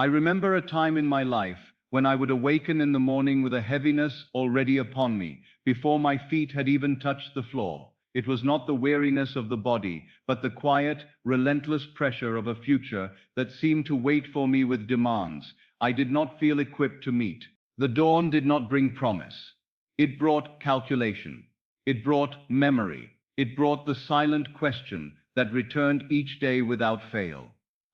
I remember a time in my life when I would awaken in the morning with a heaviness already upon me, before my feet had even touched the floor. It was not the weariness of the body, but the quiet, relentless pressure of a future that seemed to wait for me with demands I did not feel equipped to meet. The dawn did not bring promise. It brought calculation. It brought memory. It brought the silent question that returned each day without fail.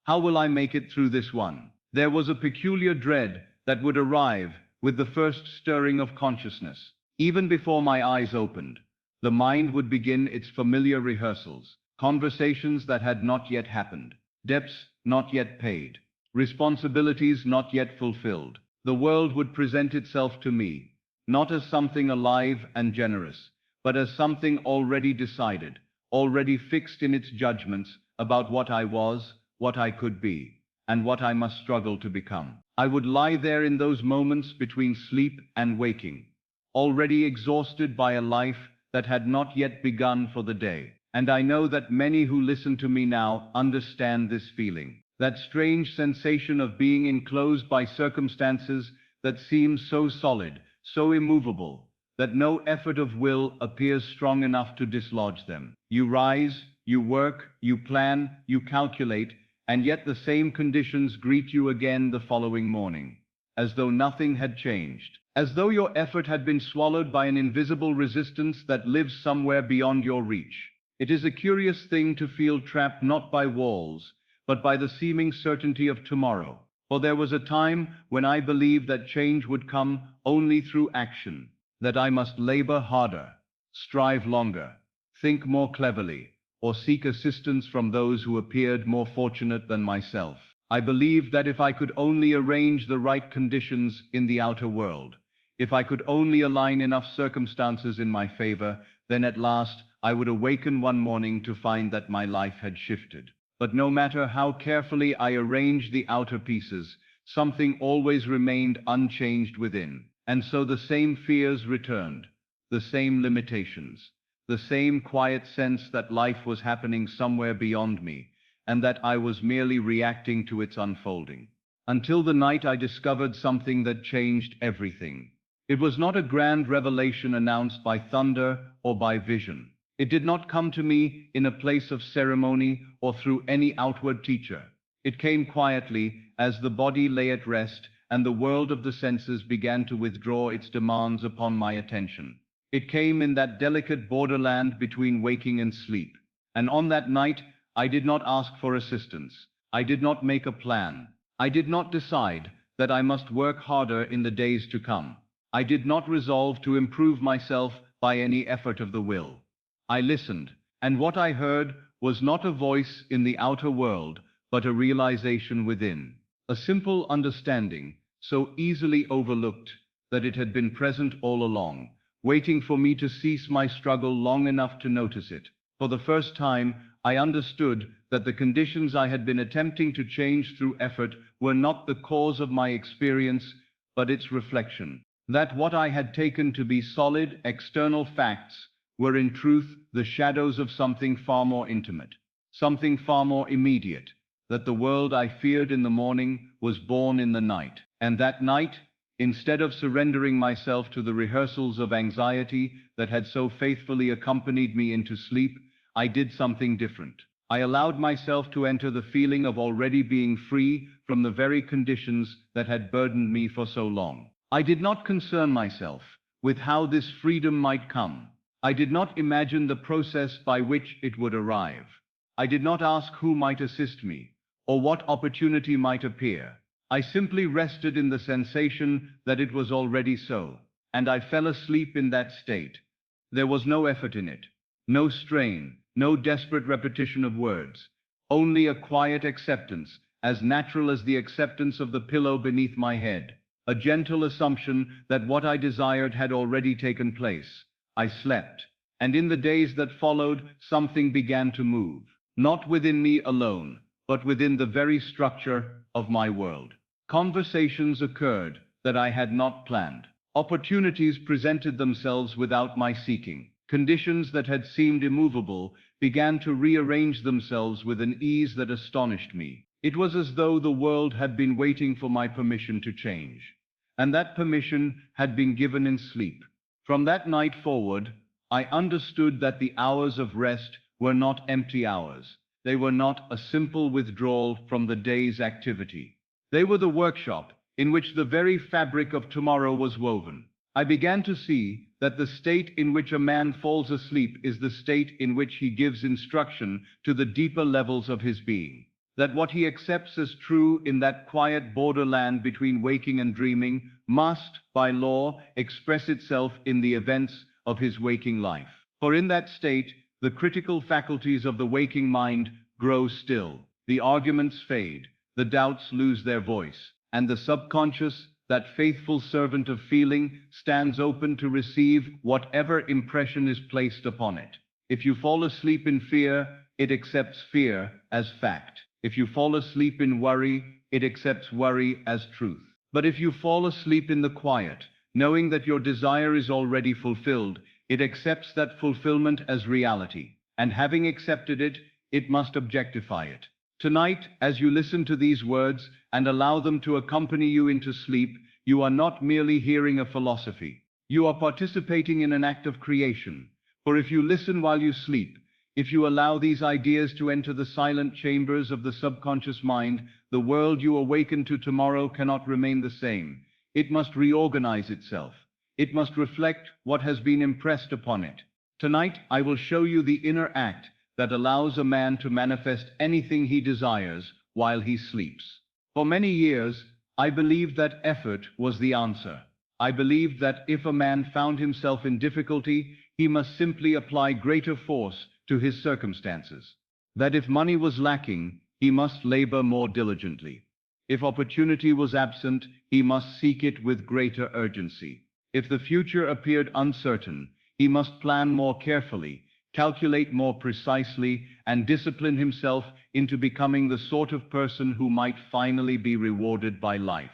How will I make it through this one? There was a peculiar dread that would arrive with the first stirring of consciousness. Even before my eyes opened, the mind would begin its familiar rehearsals, conversations that had not yet happened, debts not yet paid, responsibilities not yet fulfilled. The world would present itself to me, not as something alive and generous, but as something already decided, already fixed in its judgments about what I was, what I could be, and what I must struggle to become. I would lie there in those moments between sleep and waking, already exhausted by a life that had not yet begun for the day. And I know that many who listen to me now understand this feeling, that strange sensation of being enclosed by circumstances that seem so solid, so immovable, that no effort of will appears strong enough to dislodge them. You rise, you work, you plan, you calculate, and yet the same conditions greet you again the following morning, as though nothing had changed, as though your effort had been swallowed by an invisible resistance that lives somewhere beyond your reach. It is a curious thing to feel trapped not by walls, but by the seeming certainty of tomorrow. For there was a time when I believed that change would come only through action, that I must labor harder, strive longer, think more cleverly, or seek assistance from those who appeared more fortunate than myself. I believed that if I could only arrange the right conditions in the outer world, if I could only align enough circumstances in my favor, then at last I would awaken one morning to find that my life had shifted. But no matter how carefully I arranged the outer pieces, something always remained unchanged within. And so the same fears returned, the same limitations, the same quiet sense that life was happening somewhere beyond me, and that I was merely reacting to its unfolding. Until the night I discovered something that changed everything. It was not a grand revelation announced by thunder or by vision. It did not come to me in a place of ceremony or through any outward teacher. It came quietly as the body lay at rest and the world of the senses began to withdraw its demands upon my attention. It came in that delicate borderland between waking and sleep. And on that night, I did not ask for assistance. I did not make a plan. I did not decide that I must work harder in the days to come. I did not resolve to improve myself by any effort of the will. I listened, and what I heard was not a voice in the outer world, but a realization within. A simple understanding, so easily overlooked that it had been present all along, waiting for me to cease my struggle long enough to notice it. For the first time, I understood that the conditions I had been attempting to change through effort were not the cause of my experience, but its reflection. That what I had taken to be solid, external facts were in truth the shadows of something far more intimate, something far more immediate, that the world I feared in the morning was born in the night. And that night, instead of surrendering myself to the rehearsals of anxiety that had so faithfully accompanied me into sleep, I did something different. I allowed myself to enter the feeling of already being free from the very conditions that had burdened me for so long. I did not concern myself with how this freedom might come. I did not imagine the process by which it would arrive. I did not ask who might assist me, or what opportunity might appear. I simply rested in the sensation that it was already so, and I fell asleep in that state. There was no effort in it, no strain, no desperate repetition of words, only a quiet acceptance, as natural as the acceptance of the pillow beneath my head, a gentle assumption that what I desired had already taken place. I slept, and in the days that followed, something began to move, not within me alone, but within the very structure of my world. Conversations occurred that I had not planned. Opportunities presented themselves without my seeking. Conditions that had seemed immovable began to rearrange themselves with an ease that astonished me. It was as though the world had been waiting for my permission to change. And that permission had been given in sleep. From that night forward, I understood that the hours of rest were not empty hours. They were not a simple withdrawal from the day's activity. They were the workshop in which the very fabric of tomorrow was woven. I began to see that the state in which a man falls asleep is the state in which he gives instruction to the deeper levels of his being. That what he accepts as true in that quiet borderland between waking and dreaming must, by law, express itself in the events of his waking life. For in that state, the critical faculties of the waking mind grow still, the arguments fade, the doubts lose their voice, and the subconscious, that faithful servant of feeling, stands open to receive whatever impression is placed upon it. If you fall asleep in fear, it accepts fear as fact. If you fall asleep in worry, it accepts worry as truth. But if you fall asleep in the quiet, knowing that your desire is already fulfilled, it accepts that fulfillment as reality. And having accepted it, it must objectify it. Tonight, as you listen to these words and allow them to accompany you into sleep, you are not merely hearing a philosophy. You are participating in an act of creation. For if you listen while you sleep, if you allow these ideas to enter the silent chambers of the subconscious mind, the world you awaken to tomorrow cannot remain the same. It must reorganize itself. It must reflect what has been impressed upon it. Tonight, I will show you the inner act that allows a man to manifest anything he desires while he sleeps. For many years, I believed that effort was the answer. I believed that if a man found himself in difficulty, he must simply apply greater force to his circumstances. That if money was lacking, he must labor more diligently. If opportunity was absent, he must seek it with greater urgency. If the future appeared uncertain, he must plan more carefully, calculate more precisely, and discipline himself into becoming the sort of person who might finally be rewarded by life.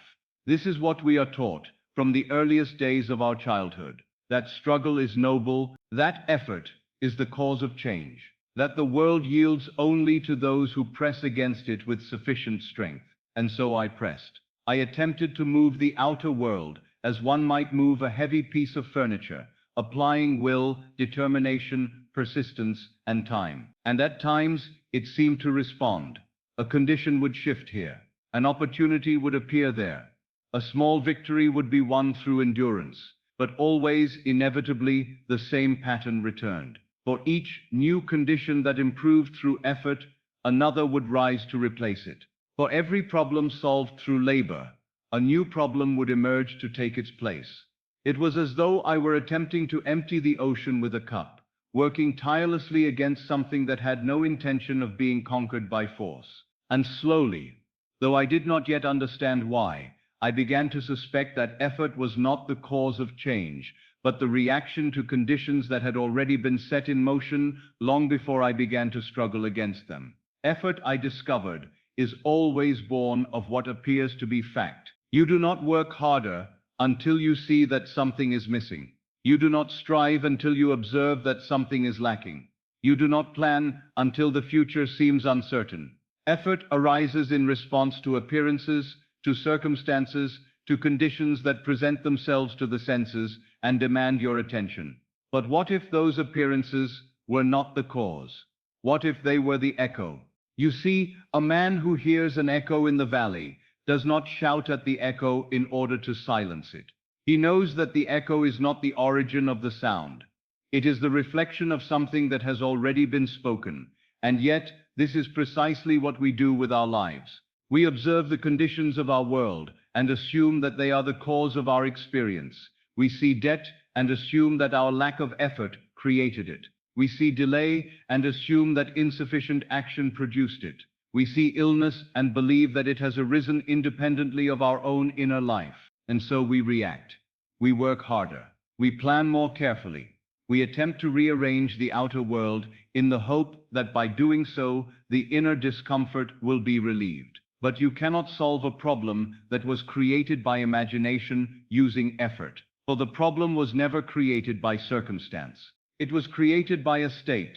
This is what we are taught from the earliest days of our childhood. That struggle is noble, that effort is the cause of change, that the world yields only to those who press against it with sufficient strength. And so I pressed. I attempted to move the outer world as one might move a heavy piece of furniture, applying will, determination, persistence, and time. And at times, it seemed to respond. A condition would shift here. An opportunity would appear there. A small victory would be won through endurance. But always, inevitably, the same pattern returned. For each new condition that improved through effort, another would rise to replace it. For every problem solved through labor, a new problem would emerge to take its place. It was as though I were attempting to empty the ocean with a cup, working tirelessly against something that had no intention of being conquered by force. And slowly, though I did not yet understand why, I began to suspect that effort was not the cause of change, but the reaction to conditions that had already been set in motion long before I began to struggle against them. Effort, I discovered, is always born of what appears to be fact. You do not work harder until you see that something is missing. You do not strive until you observe that something is lacking. You do not plan until the future seems uncertain. Effort arises in response to appearances, to circumstances, to conditions that present themselves to the senses and demand your attention. But what if those appearances were not the cause? What if they were the echo? You see, a man who hears an echo in the valley does not shout at the echo in order to silence it. He knows that the echo is not the origin of the sound. It is the reflection of something that has already been spoken. And yet, this is precisely what we do with our lives. We observe the conditions of our world and assume that they are the cause of our experience. We see debt and assume that our lack of effort created it. We see delay and assume that insufficient action produced it. We see illness and believe that it has arisen independently of our own inner life. And so we react. We work harder. We plan more carefully. We attempt to rearrange the outer world in the hope that by doing so, the inner discomfort will be relieved. But you cannot solve a problem that was created by imagination using effort. For the problem was never created by circumstance. It was created by a state.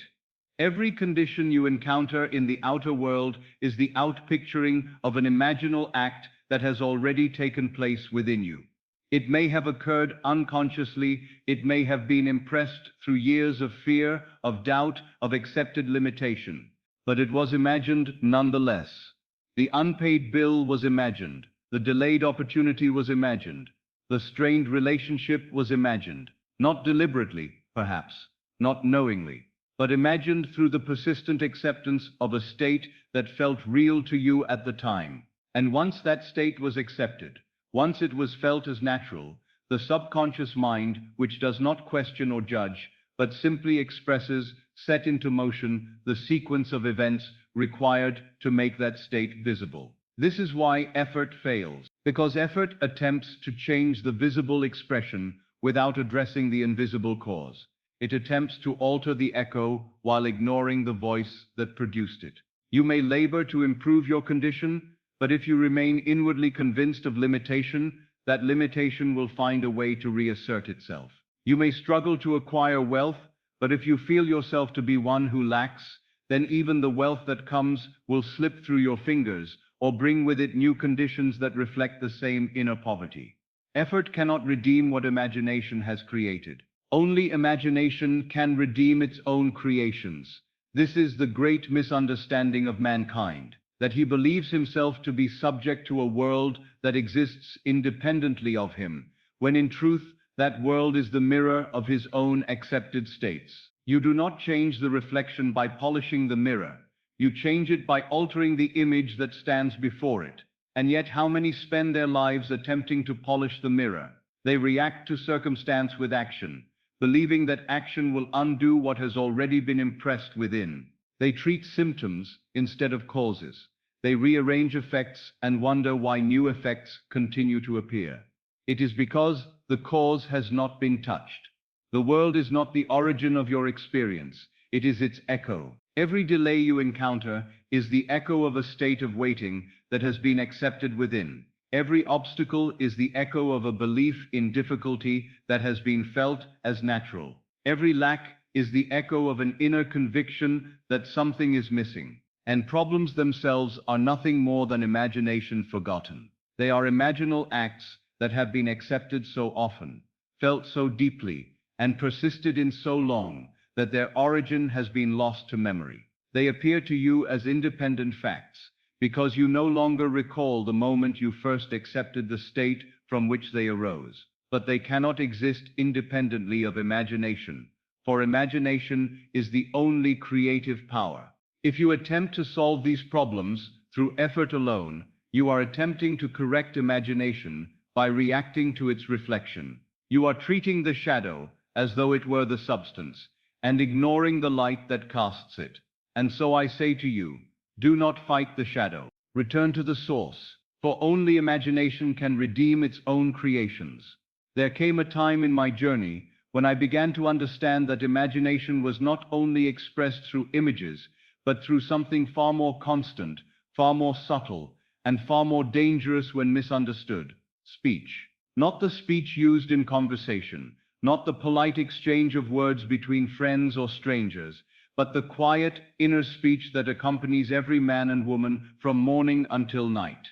Every condition you encounter in the outer world is the outpicturing of an imaginal act that has already taken place within you. It may have occurred unconsciously, it may have been impressed through years of fear, of doubt, of accepted limitation, but it was imagined nonetheless. The unpaid bill was imagined, the delayed opportunity was imagined, the strained relationship was imagined, not deliberately, perhaps, not knowingly, but imagined through the persistent acceptance of a state that felt real to you at the time. And once that state was accepted, once it was felt as natural, the subconscious mind, which does not question or judge, but simply expresses, set into motion the sequence of events required to make that state visible. This is why effort fails, because effort attempts to change the visible expression without addressing the invisible cause. It attempts to alter the echo while ignoring the voice that produced it. You may labor to improve your condition, but if you remain inwardly convinced of limitation, that limitation will find a way to reassert itself. You may struggle to acquire wealth, but if you feel yourself to be one who lacks, then even the wealth that comes will slip through your fingers or bring with it new conditions that reflect the same inner poverty. Effort cannot redeem what imagination has created. Only imagination can redeem its own creations. This is the great misunderstanding of mankind, that he believes himself to be subject to a world that exists independently of him, when in truth that world is the mirror of his own accepted states. You do not change the reflection by polishing the mirror. You change it by altering the image that stands before it. And yet how many spend their lives attempting to polish the mirror? They react to circumstance with action, believing that action will undo what has already been impressed within. They treat symptoms instead of causes. They rearrange effects and wonder why new effects continue to appear. It is because the cause has not been touched. The world is not the origin of your experience, it is its echo. Every delay you encounter is the echo of a state of waiting that has been accepted within. Every obstacle is the echo of a belief in difficulty that has been felt as natural. Every lack is the echo of an inner conviction that something is missing. And problems themselves are nothing more than imagination forgotten. They are imaginal acts that have been accepted so often, felt so deeply, and persisted in so long that their origin has been lost to memory. They appear to you as independent facts, because you no longer recall the moment you first accepted the state from which they arose. But they cannot exist independently of imagination, for imagination is the only creative power. If you attempt to solve these problems through effort alone, you are attempting to correct imagination by reacting to its reflection. You are treating the shadow as though it were the substance, and ignoring the light that casts it. And so I say to you, do not fight the shadow. Return to the source, for only imagination can redeem its own creations. There came a time in my journey when I began to understand that imagination was not only expressed through images, but through something far more constant, far more subtle, and far more dangerous when misunderstood: speech. Not the speech used in conversation, not the polite exchange of words between friends or strangers, but the quiet, inner speech that accompanies every man and woman from morning until night.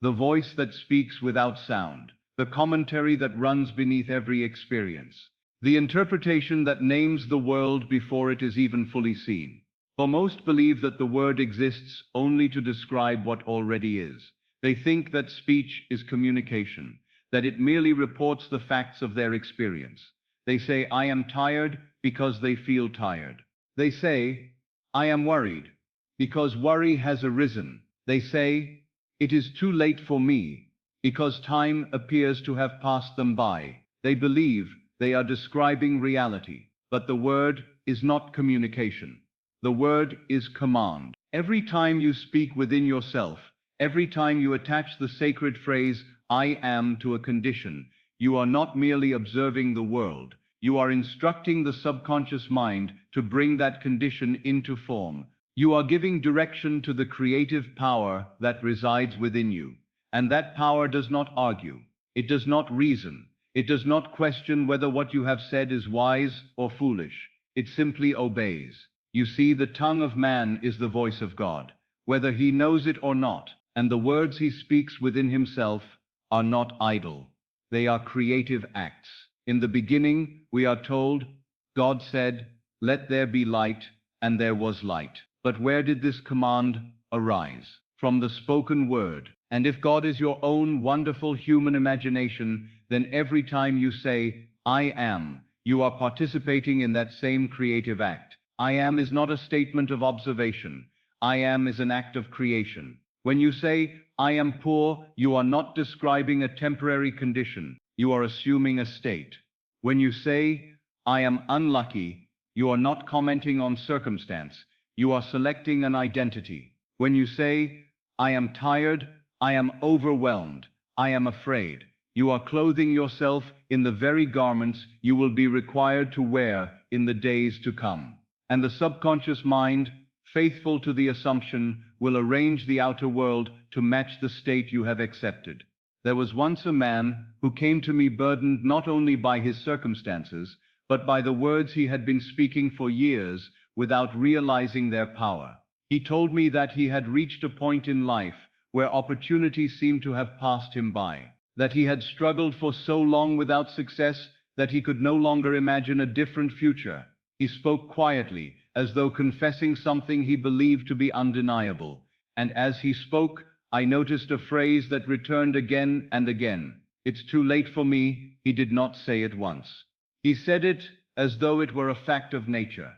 The voice that speaks without sound, the commentary that runs beneath every experience, the interpretation that names the world before it is even fully seen. For most believe that the word exists only to describe what already is. They think that speech is communication, that it merely reports the facts of their experience. They say, I am tired, because they feel tired. They say, I am worried, because worry has arisen. They say, it is too late for me, because time appears to have passed them by. They believe they are describing reality, but the word is not communication. The word is command. Every time you speak within yourself, every time you attach the sacred phrase, I am, to a condition, you are not merely observing the world, you are instructing the subconscious mind to bring that condition into form. You are giving direction to the creative power that resides within you. And that power does not argue. It does not reason. It does not question whether what you have said is wise or foolish. It simply obeys. You see, the tongue of man is the voice of God, whether he knows it or not, and the words he speaks within himself are not idle. They are creative acts. In the beginning, we are told, God said, "Let there be light," and there was light. But where did this command arise? From the spoken word. And if God is your own wonderful human imagination, then every time you say, "I am," you are participating in that same creative act. I am is not a statement of observation. I am is an act of creation. When you say, "I am poor," you are not describing a temporary condition. You are assuming a state. When you say, "I am unlucky," you are not commenting on circumstance. You are selecting an identity. When you say, "I am tired," "I am overwhelmed," "I am afraid," you are clothing yourself in the very garments you will be required to wear in the days to come. And the subconscious mind, faithful to the assumption, will arrange the outer world to match the state you have accepted. There was once a man who came to me burdened not only by his circumstances, but by the words he had been speaking for years without realizing their power. He told me that he had reached a point in life where opportunity seemed to have passed him by, that he had struggled for so long without success that he could no longer imagine a different future. He spoke quietly, as though confessing something he believed to be undeniable, and as he spoke, I noticed a phrase that returned again and again. "It's too late for me." He did not say it once. He said it as though it were a fact of nature.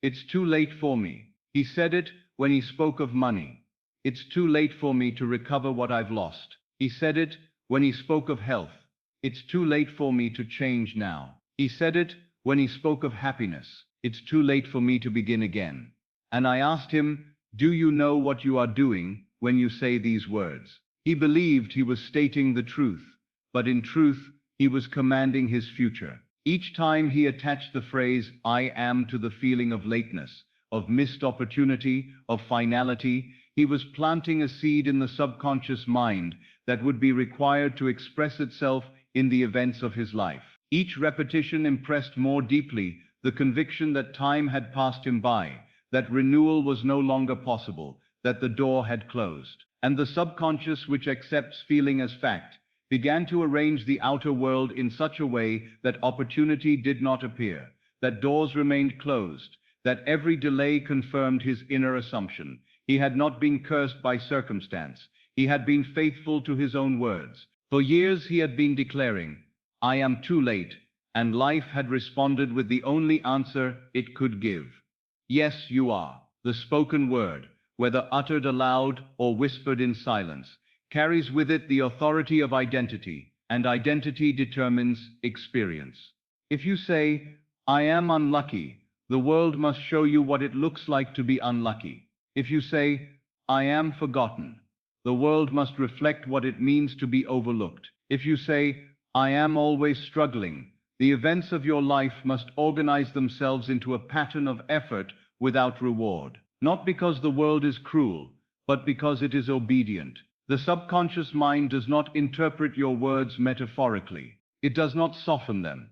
"It's too late for me." He said it when he spoke of money. "It's too late for me to recover what I've lost." He said it when he spoke of health. "It's too late for me to change now." He said it when he spoke of happiness. "It's too late for me to begin again." And I asked him, "Do you know what you are doing when you say these words?" He believed he was stating the truth, but in truth, he was commanding his future. Each time he attached the phrase "I am" to the feeling of lateness, of missed opportunity, of finality, he was planting a seed in the subconscious mind that would be required to express itself in the events of his life. Each repetition impressed more deeply the conviction that time had passed him by, that renewal was no longer possible, that the door had closed. And the subconscious, which accepts feeling as fact, began to arrange the outer world in such a way that opportunity did not appear, that doors remained closed, that every delay confirmed his inner assumption. He had not been cursed by circumstance. He had been faithful to his own words. For years he had been declaring, "I am too late," and life had responded with the only answer it could give. "Yes, you are." The spoken word, whether uttered aloud or whispered in silence, carries with it the authority of identity, and identity determines experience. If you say, "I am unlucky," the world must show you what it looks like to be unlucky. If you say, "I am forgotten," the world must reflect what it means to be overlooked. If you say, "I am always struggling," the events of your life must organize themselves into a pattern of effort without reward. Not because the world is cruel, but because it is obedient. The subconscious mind does not interpret your words metaphorically. It does not soften them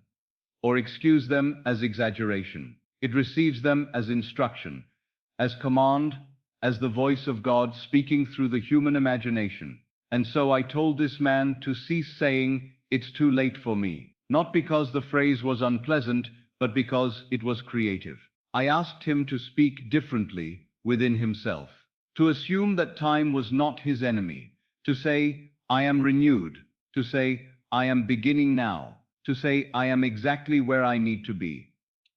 or excuse them as exaggeration. It receives them as instruction, as command, as the voice of God speaking through the human imagination. And so I told this man to cease saying, "It's too late for me," not because the phrase was unpleasant, but because it was creative. I asked him to speak differently within himself, to assume that time was not his enemy, to say, "I am renewed," to say, "I am beginning now," to say, "I am exactly where I need to be."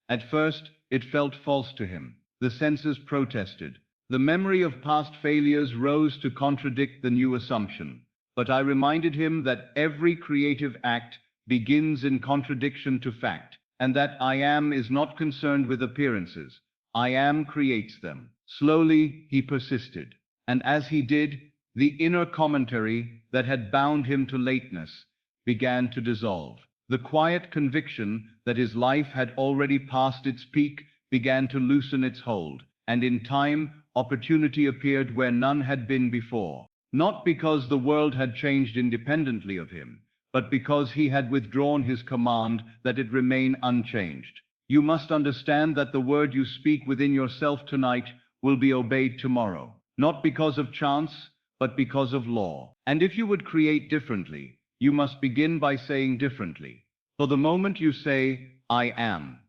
At first, it felt false to him. The senses protested. The memory of past failures rose to contradict the new assumption. But I reminded him that every creative act begins in contradiction to fact, and that "I am" is not concerned with appearances. "I am" creates them. Slowly, he persisted. And as he did, the inner commentary that had bound him to lateness began to dissolve. The quiet conviction that his life had already passed its peak began to loosen its hold, and in time, opportunity appeared where none had been before. Not because the world had changed independently of him, but because he had withdrawn his command that it remain unchanged. You must understand that the word you speak within yourself tonight will be obeyed tomorrow, not because of chance, but because of law. And if you would create differently, you must begin by saying differently. For the moment you say, I am,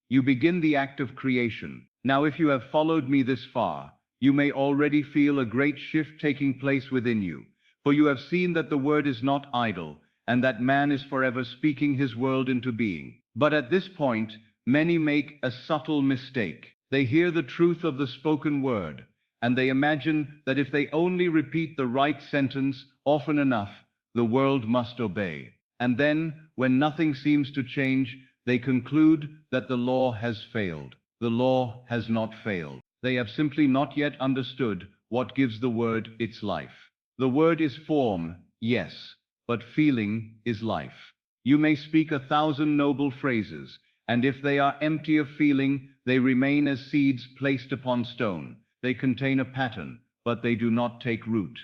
you begin the act of creation. Now, if you have followed me this far, you may already feel a great shift taking place within you, for you have seen that the word is not idle, and that man is forever speaking his world into being. But at this point, many make a subtle mistake. They hear the truth of the spoken word, and they imagine that if they only repeat the right sentence often enough, the world must obey. And then, when nothing seems to change, they conclude that the law has failed. The law has not failed. They have simply not yet understood what gives the word its life. The word is form, yes, but feeling is life. You may speak 1,000 noble phrases, and if they are empty of feeling, they remain as seeds placed upon stone. They contain a pattern, but they do not take root.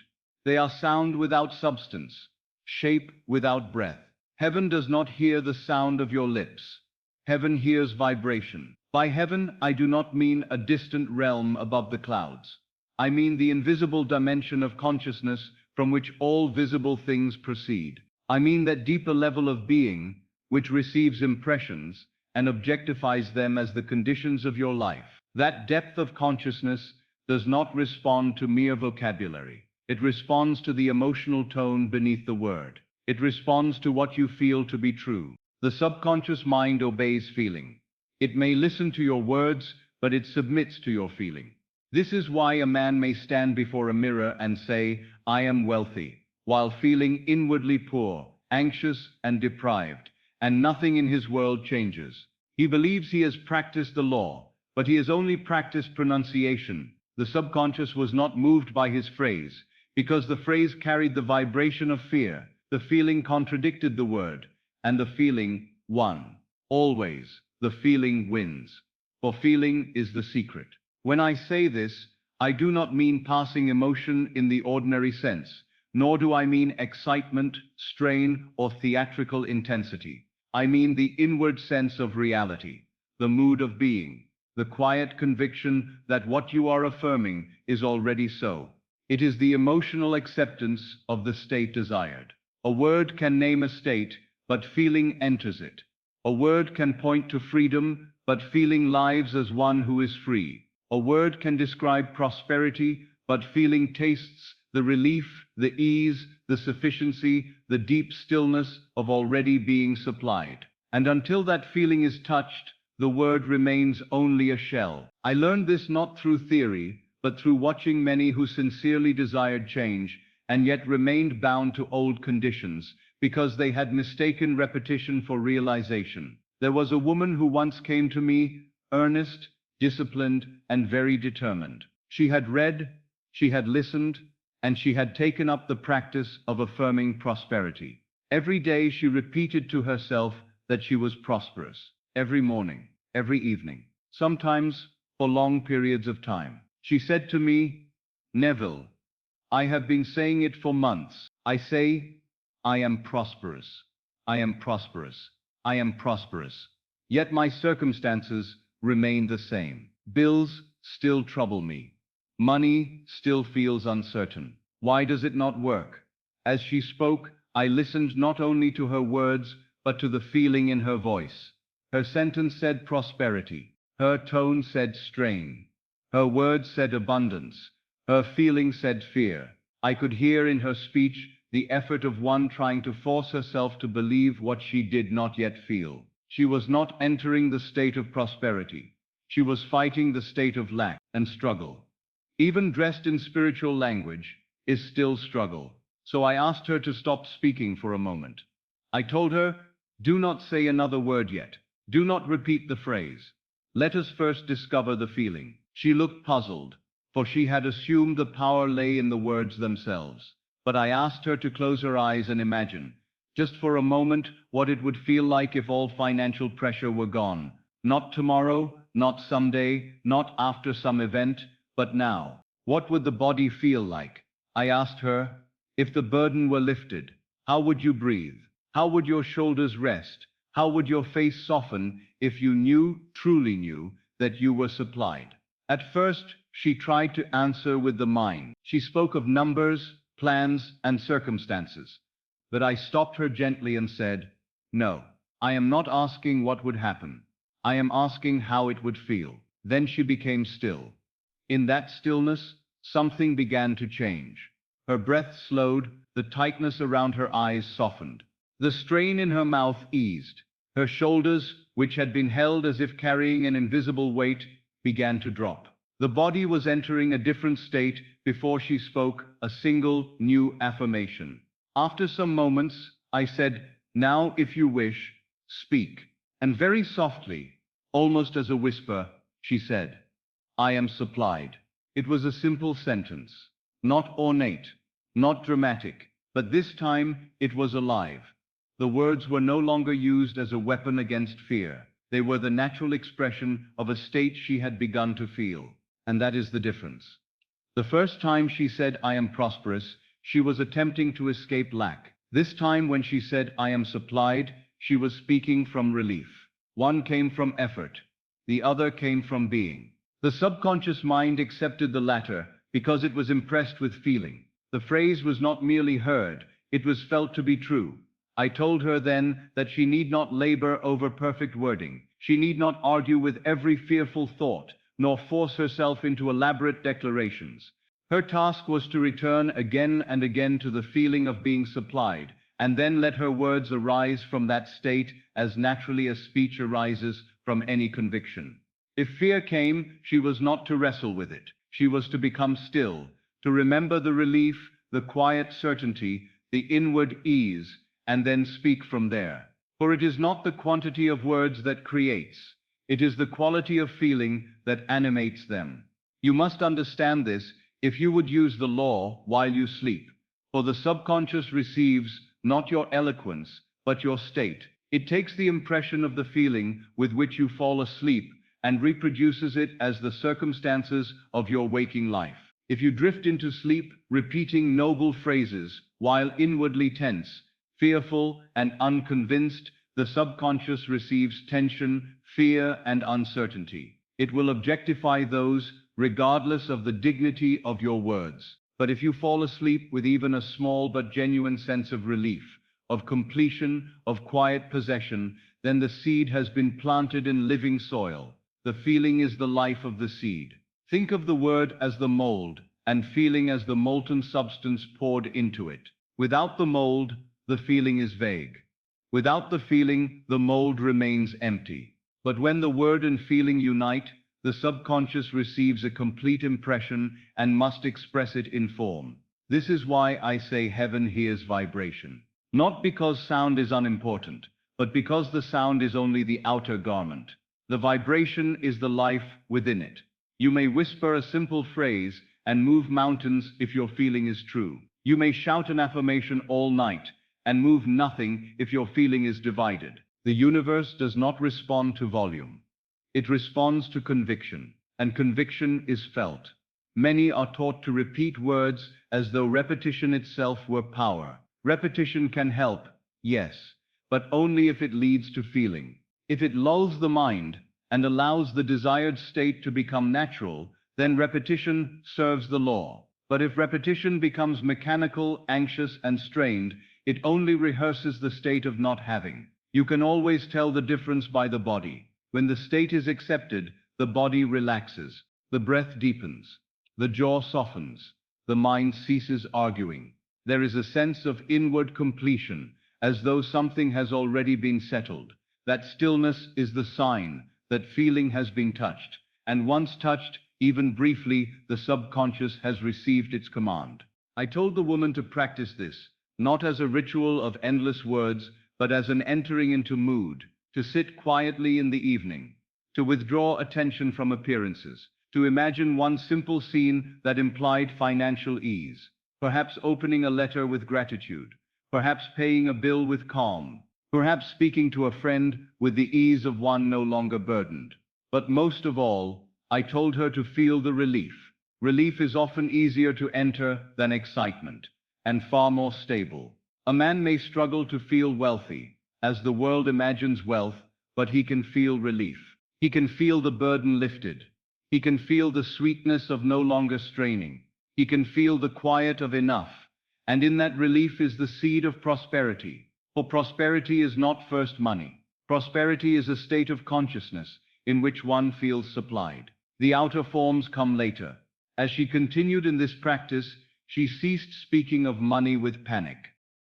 They are sound without substance, shape without breath. Heaven does not hear the sound of your lips. Heaven hears vibration. By heaven, I do not mean a distant realm above the clouds. I mean the invisible dimension of consciousness from which all visible things proceed. I mean that deeper level of being which receives impressions and objectifies them as the conditions of your life. That depth of consciousness does not respond to mere vocabulary. It responds to the emotional tone beneath the word. It responds to what you feel to be true. The subconscious mind obeys feeling. It may listen to your words, but it submits to your feeling. This is why a man may stand before a mirror and say, I am wealthy, while feeling inwardly poor, anxious, and deprived, and nothing in his world changes. He believes he has practiced the law, but he has only practiced pronunciation. The subconscious was not moved by his phrase, because the phrase carried the vibration of fear. The feeling contradicted the word, and the feeling won. Always, the feeling wins. For feeling is the secret. When I say this, I do not mean passing emotion in the ordinary sense, nor do I mean excitement, strain, or theatrical intensity. I mean the inward sense of reality, the mood of being, the quiet conviction that what you are affirming is already so. It is the emotional acceptance of the state desired. A word can name a state, but feeling enters it. A word can point to freedom, but feeling lives as one who is free. A word can describe prosperity, but feeling tastes the relief, the ease, the sufficiency, the deep stillness of already being supplied. And until that feeling is touched, the word remains only a shell. I learned this not through theory, but through watching many who sincerely desired change, and yet remained bound to old conditions, because they had mistaken repetition for realization. There was a woman who once came to me, earnest, disciplined, and very determined. She had read, she had listened, and she had taken up the practice of affirming prosperity. Every day she repeated to herself that she was prosperous. Every morning, every evening, sometimes for long periods of time. She said to me, Neville, I have been saying it for months. I say, I am prosperous. I am prosperous. I am prosperous. Yet my circumstances remain the same. Bills still trouble me. Money still feels uncertain. Why does it not work? As she spoke, I listened not only to her words, but to the feeling in her voice. Her sentence said prosperity. Her tone said strain. Her words said abundance. Her feeling said fear. I could hear in her speech the effort of one trying to force herself to believe what she did not yet feel. She was not entering the state of prosperity. She was fighting the state of lack and struggle. Even dressed in spiritual language is still struggle. So I asked her to stop speaking for a moment. I told her, do not say another word yet. Do not repeat the phrase. Let us first discover the feeling. She looked puzzled, for she had assumed the power lay in the words themselves. But I asked her to close her eyes and imagine, just for a moment, what it would feel like if all financial pressure were gone. Not tomorrow, not someday, not after some event, but now. What would the body feel like? I asked her, if the burden were lifted, how would you breathe? How would your shoulders rest? How would your face soften if you knew, truly knew, that you were supplied? At first, she tried to answer with the mind. She spoke of numbers, plans, and circumstances. But I stopped her gently and said, "No, I am not asking what would happen. I am asking how it would feel." Then she became still. In that stillness, something began to change. Her breath slowed, the tightness around her eyes softened. The strain in her mouth eased. Her shoulders, which had been held as if carrying an invisible weight, began to drop. The body was entering a different state before she spoke a single new affirmation. After some moments, I said, "Now, if you wish, speak." And very softly, almost as a whisper, she said, "I am supplied." It was a simple sentence, not ornate, not dramatic, but this time it was alive. The words were no longer used as a weapon against fear. They were the natural expression of a state she had begun to feel. And that is the difference. The first time she said, "I am prosperous," she was attempting to escape lack. This time when she said, "I am supplied," she was speaking from relief. One came from effort. The other came from being. The subconscious mind accepted the latter because it was impressed with feeling. The phrase was not merely heard, it was felt to be true. I told her then that she need not labor over perfect wording. She need not argue with every fearful thought, nor force herself into elaborate declarations. Her task was to return again and again to the feeling of being supplied, and then let her words arise from that state as naturally as speech arises from any conviction. If fear came, she was not to wrestle with it. She was to become still, to remember the relief, the quiet certainty, the inward ease, and then speak from there. For it is not the quantity of words that creates, it is the quality of feeling that animates them. You must understand this if you would use the law while you sleep. For the subconscious receives not your eloquence, but your state. It takes the impression of the feeling with which you fall asleep and reproduces it as the circumstances of your waking life. If you drift into sleep, repeating noble phrases while inwardly tense, fearful, and unconvinced, the subconscious receives tension, fear, and uncertainty. It will objectify those regardless of the dignity of your words. But if you fall asleep with even a small but genuine sense of relief, of completion, of quiet possession, then the seed has been planted in living soil. The feeling is the life of the seed. Think of the word as the mold, and feeling as the molten substance poured into it. Without the mold, the feeling is vague. Without the feeling, the mold remains empty. But when the word and feeling unite, the subconscious receives a complete impression and must express it in form. This is why I say heaven hears vibration. Not because sound is unimportant, but because the sound is only the outer garment. The vibration is the life within it. You may whisper a simple phrase and move mountains if your feeling is true. You may shout an affirmation all night and move nothing if your feeling is divided. The universe does not respond to volume. It responds to conviction, and conviction is felt. Many are taught to repeat words as though repetition itself were power. Repetition can help, yes, but only if it leads to feeling. If it lulls the mind and allows the desired state to become natural, then repetition serves the law. But if repetition becomes mechanical, anxious, and strained, it only rehearses the state of not having. You can always tell the difference by the body. When the state is accepted, the body relaxes, the breath deepens, the jaw softens, the mind ceases arguing. There is a sense of inward completion, as though something has already been settled. That stillness is the sign that feeling has been touched, and once touched, even briefly, the subconscious has received its command. I told the woman to practice this, not as a ritual of endless words, but as an entering into mood, to sit quietly in the evening, to withdraw attention from appearances, to imagine one simple scene that implied financial ease, perhaps opening a letter with gratitude, perhaps paying a bill with calm, perhaps speaking to a friend with the ease of one no longer burdened. But most of all, I told her to feel the relief. Relief is often easier to enter than excitement, and far more stable. A man may struggle to feel wealthy, as the world imagines wealth, but he can feel relief. He can feel the burden lifted. He can feel the sweetness of no longer straining. He can feel the quiet of enough. And in that relief is the seed of prosperity. For prosperity is not first money. Prosperity is a state of consciousness in which one feels supplied. The outer forms come later. As she continued in this practice, she ceased speaking of money with panic.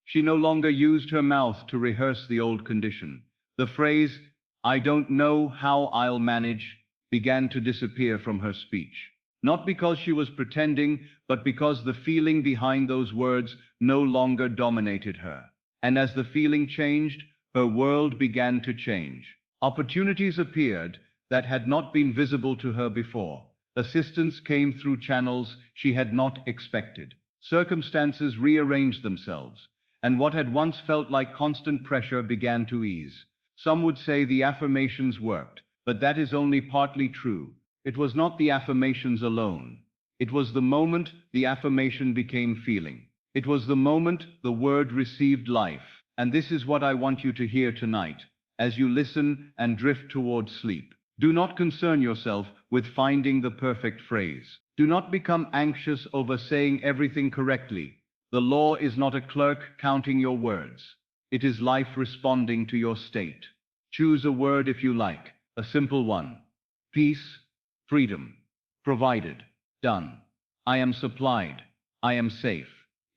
She no longer used her mouth to rehearse the old condition. The phrase, "I don't know how I'll manage," began to disappear from her speech. Not because she was pretending, but because the feeling behind those words no longer dominated her. And as the feeling changed, her world began to change. Opportunities appeared that had not been visible to her before. Assistance came through channels she had not expected. Circumstances rearranged themselves, and what had once felt like constant pressure began to ease. Some would say the affirmations worked, but that is only partly true. It was not the affirmations alone. It was the moment the affirmation became feeling. It was the moment the word received life. And this is what I want you to hear tonight, as you listen and drift towards sleep. Do not concern yourself with finding the perfect phrase. Do not become anxious over saying everything correctly. The law is not a clerk counting your words. It is life responding to your state. Choose a word if you like, a simple one. Peace, freedom, provided, done. I am supplied. I am safe.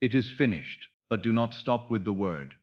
It is finished, but do not stop with the word.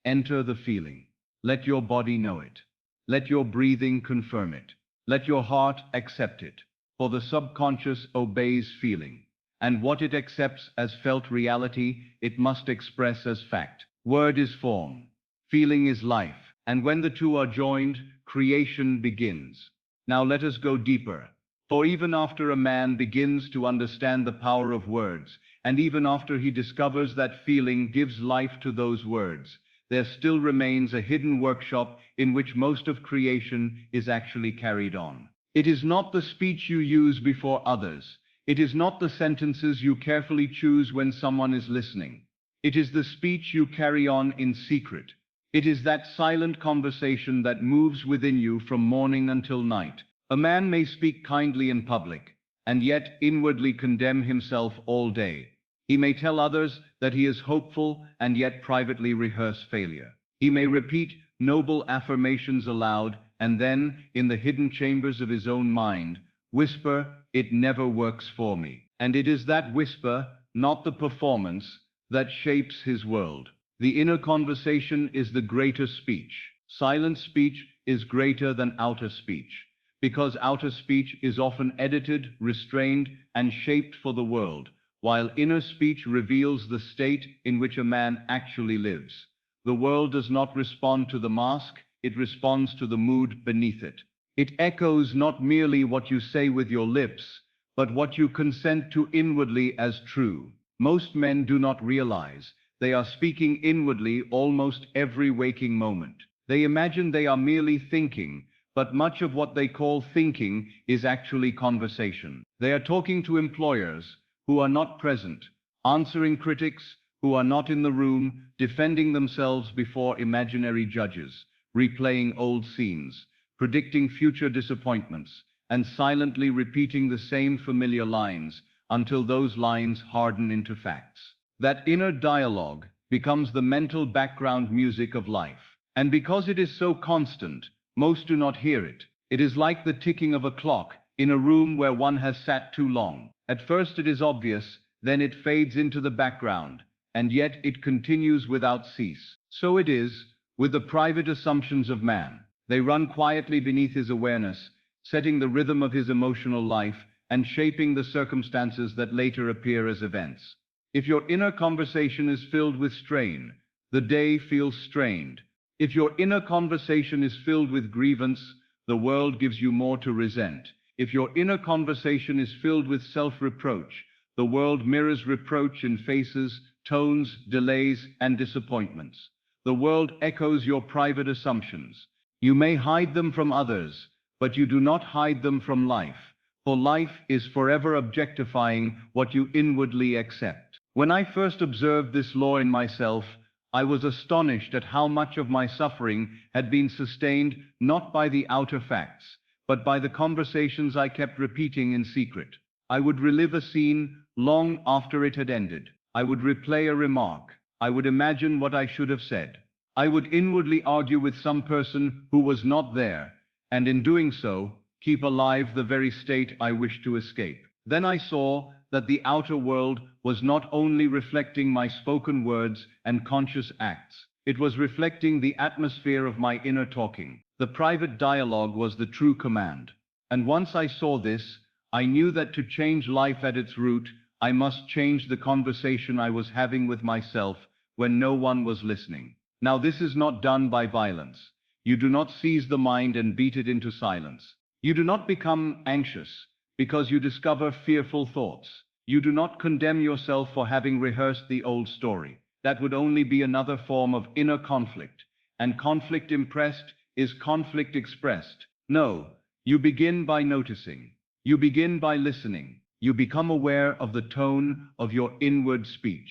Enter the feeling. Let your body know it. Let your breathing confirm it. Let your heart accept it. For the subconscious obeys feeling, and what it accepts as felt reality, it must express as fact. Word is form. Feeling is life. And when the two are joined, creation begins. Now let us go deeper. For even after a man begins to understand the power of words, and even after he discovers that feeling gives life to those words, there still remains a hidden workshop in which most of creation is actually carried on. It is not the speech you use before others. It is not the sentences you carefully choose when someone is listening. It is the speech you carry on in secret. It is that silent conversation that moves within you from morning until night. A man may speak kindly in public, and yet inwardly condemn himself all day. He may tell others that he is hopeful, and yet privately rehearse failure. He may repeat noble affirmations aloud, and then, in the hidden chambers of his own mind, whisper, "It never works for me." And it is that whisper, not the performance, that shapes his world. The inner conversation is the greater speech. Silent speech is greater than outer speech, because outer speech is often edited, restrained, and shaped for the world, while inner speech reveals the state in which a man actually lives. The world does not respond to the mask, it responds to the mood beneath it. It echoes not merely what you say with your lips, but what you consent to inwardly as true. Most men do not realize they are speaking inwardly almost every waking moment. They imagine they are merely thinking, but much of what they call thinking is actually conversation. They are talking to employers who are not present, answering critics who are not in the room, defending themselves before imaginary judges, replaying old scenes, predicting future disappointments, and silently repeating the same familiar lines until those lines harden into facts. That inner dialogue becomes the mental background music of life. And because it is so constant, most do not hear it. It is like the ticking of a clock in a room where one has sat too long. At first it is obvious, then it fades into the background, and yet it continues without cease. So it is with the private assumptions of man. They run quietly beneath his awareness, setting the rhythm of his emotional life and shaping the circumstances that later appear as events. If your inner conversation is filled with strain, the day feels strained. If your inner conversation is filled with grievance, the world gives you more to resent. If your inner conversation is filled with self-reproach, the world mirrors reproach in faces, tones, delays, and disappointments. The world echoes your private assumptions. You may hide them from others, but you do not hide them from life, for life is forever objectifying what you inwardly accept. When I first observed this law in myself, I was astonished at how much of my suffering had been sustained not by the outer facts, but by the conversations I kept repeating in secret. I would relive a scene long after it had ended. I would replay a remark. I would imagine what I should have said. I would inwardly argue with some person who was not there, and in doing so, keep alive the very state I wished to escape. Then I saw that the outer world was not only reflecting my spoken words and conscious acts, it was reflecting the atmosphere of my inner talking. The private dialogue was the true command. And once I saw this, I knew that to change life at its root, I must change the conversation I was having with myself when no one was listening. Now this is not done by violence. You do not seize the mind and beat it into silence. You do not become anxious because you discover fearful thoughts. You do not condemn yourself for having rehearsed the old story. That would only be another form of inner conflict, and conflict impressed is conflict expressed. No, you begin by noticing. You begin by listening. You become aware of the tone of your inward speech.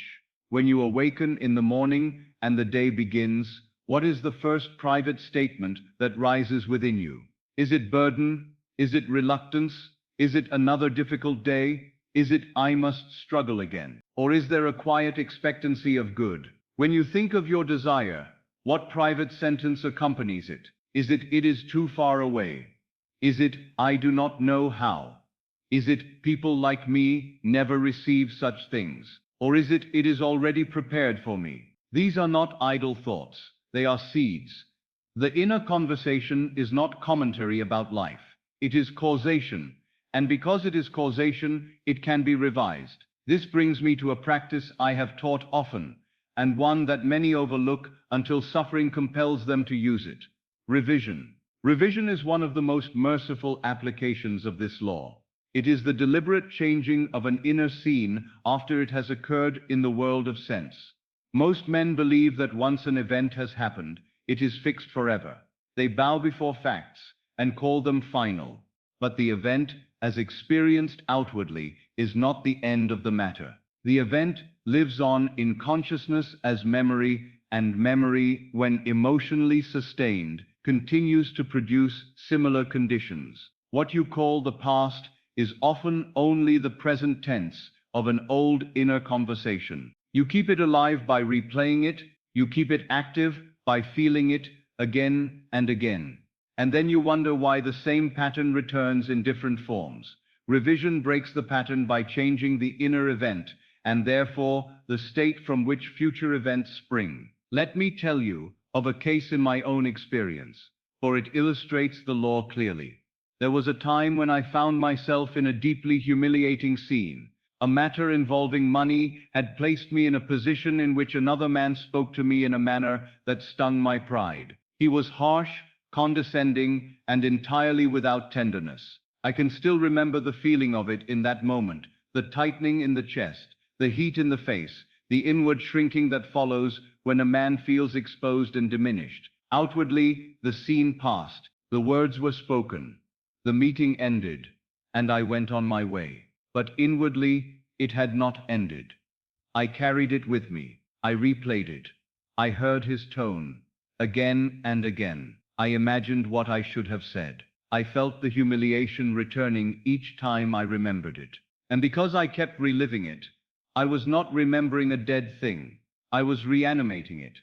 When you awaken in the morning and the day begins, what is the first private statement that rises within you? Is it burden? Is it reluctance? Is it another difficult day? Is it I must struggle again? Or is there a quiet expectancy of good? When you think of your desire, what private sentence accompanies it? Is it is too far away? Is it I do not know how? Is it people like me never receive such things? Or is it is already prepared for me? These are not idle thoughts. They are seeds. The inner conversation is not commentary about life. It is causation. And because it is causation, it can be revised. This brings me to a practice I have taught often, and one that many overlook until suffering compels them to use it. Revision. Revision is one of the most merciful applications of this law. It is the deliberate changing of an inner scene after it has occurred in the world of sense. Most men believe that once an event has happened, it is fixed forever. They bow before facts and call them final. But the event, as experienced outwardly, is not the end of the matter. The event lives on in consciousness as memory, and memory, when emotionally sustained, continues to produce similar conditions. What you call the past is often only the present tense of an old inner conversation. You keep it alive by replaying it, you keep it active by feeling it again and again. And then you wonder why the same pattern returns in different forms. Revision breaks the pattern by changing the inner event, and therefore the state from which future events spring. Let me tell you of a case in my own experience, for it illustrates the law clearly. There was a time when I found myself in a deeply humiliating scene. A matter involving money had placed me in a position in which another man spoke to me in a manner that stung my pride. He was harsh, condescending, and entirely without tenderness. I can still remember the feeling of it in that moment, the tightening in the chest, the heat in the face, the inward shrinking that follows when a man feels exposed and diminished. Outwardly, the scene passed, the words were spoken, the meeting ended, and I went on my way. But inwardly, it had not ended. I carried it with me. I replayed it. I heard his tone, again and again. I imagined what I should have said. I felt the humiliation returning each time I remembered it. And because I kept reliving it, I was not remembering a dead thing. I was reanimating it.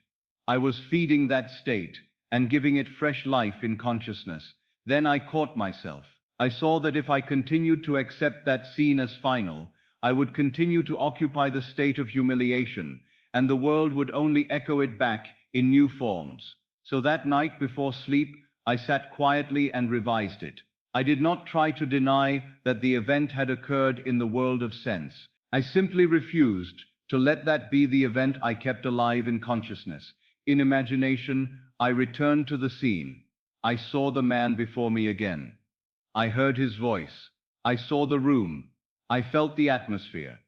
I was feeding that state and giving it fresh life in consciousness. Then I caught myself. I saw that if I continued to accept that scene as final, I would continue to occupy the state of humiliation, and the world would only echo it back in new forms. So that night before sleep, I sat quietly and revised it. I did not try to deny that the event had occurred in the world of sense. I simply refused to let that be the event I kept alive in consciousness. In imagination, I returned to the scene. I saw the man before me again. I heard his voice. I saw the room. I felt the atmosphere.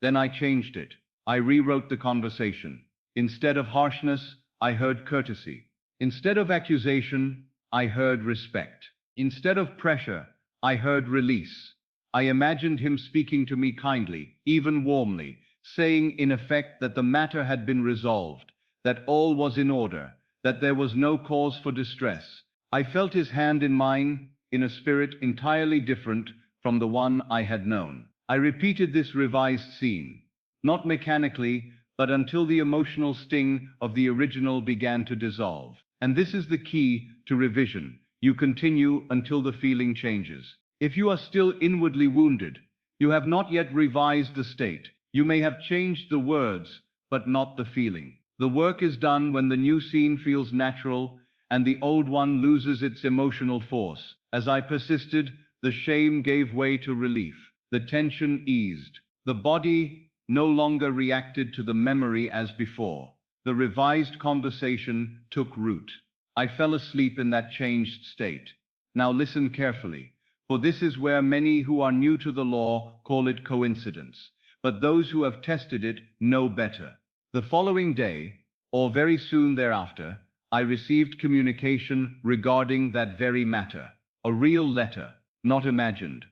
Then I changed it. I rewrote the conversation. Instead of harshness, I heard courtesy. Instead of accusation, I heard respect. Instead of pressure, I heard release. I imagined him speaking to me kindly, even warmly, saying in effect that the matter had been resolved, that all was in order, that there was no cause for distress. I felt his hand in mine, in a spirit entirely different from the one I had known. I repeated this revised scene, not mechanically, but until the emotional sting of the original began to dissolve. And this is the key to revision. You continue until the feeling changes. If you are still inwardly wounded, you have not yet revised the state. You may have changed the words, but not the feeling. The work is done when the new scene feels natural and the old one loses its emotional force. As I persisted, the shame gave way to relief. The tension eased. The body no longer reacted to the memory as before. The revised conversation took root. I fell asleep in that changed state. Now listen carefully, for this is where many who are new to the law call it coincidence, but those who have tested it know better. The following day, or very soon thereafter, I received communication regarding that very matter. A real letter, not imagined,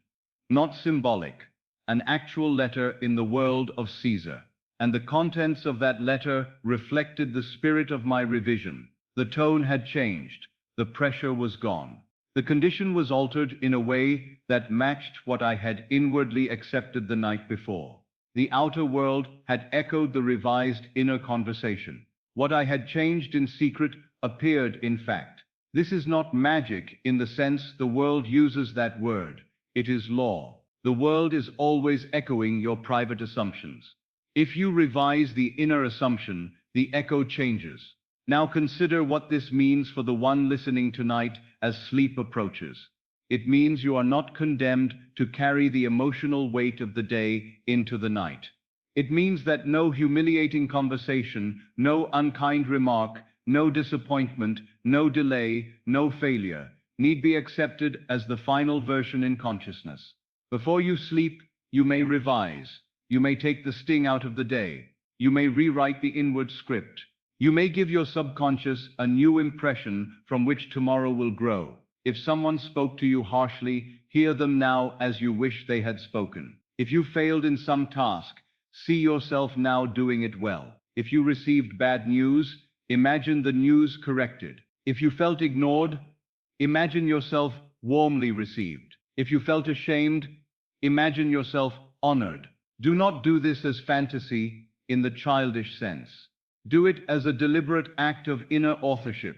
not symbolic, an actual letter in the world of Caesar. And the contents of that letter reflected the spirit of my revision. The tone had changed, the pressure was gone. The condition was altered in a way that matched what I had inwardly accepted the night before. The outer world had echoed the revised inner conversation. What I had changed in secret appeared in fact. This is not magic in the sense the world uses that word. It is law. The world is always echoing your private assumptions. If you revise the inner assumption, the echo changes. Now consider what this means for the one listening tonight as sleep approaches. It means you are not condemned to carry the emotional weight of the day into the night. It means that no humiliating conversation, no unkind remark, no disappointment, no delay, no failure need be accepted as the final version in consciousness. Before you sleep, you may revise. You may take the sting out of the day. You may rewrite the inward script. You may give your subconscious a new impression from which tomorrow will grow. If someone spoke to you harshly, hear them now as you wish they had spoken. If you failed in some task, see yourself now doing it well. If you received bad news, imagine the news corrected. If you felt ignored, imagine yourself warmly received. If you felt ashamed, imagine yourself honored. Do not do this as fantasy in the childish sense. Do it as a deliberate act of inner authorship.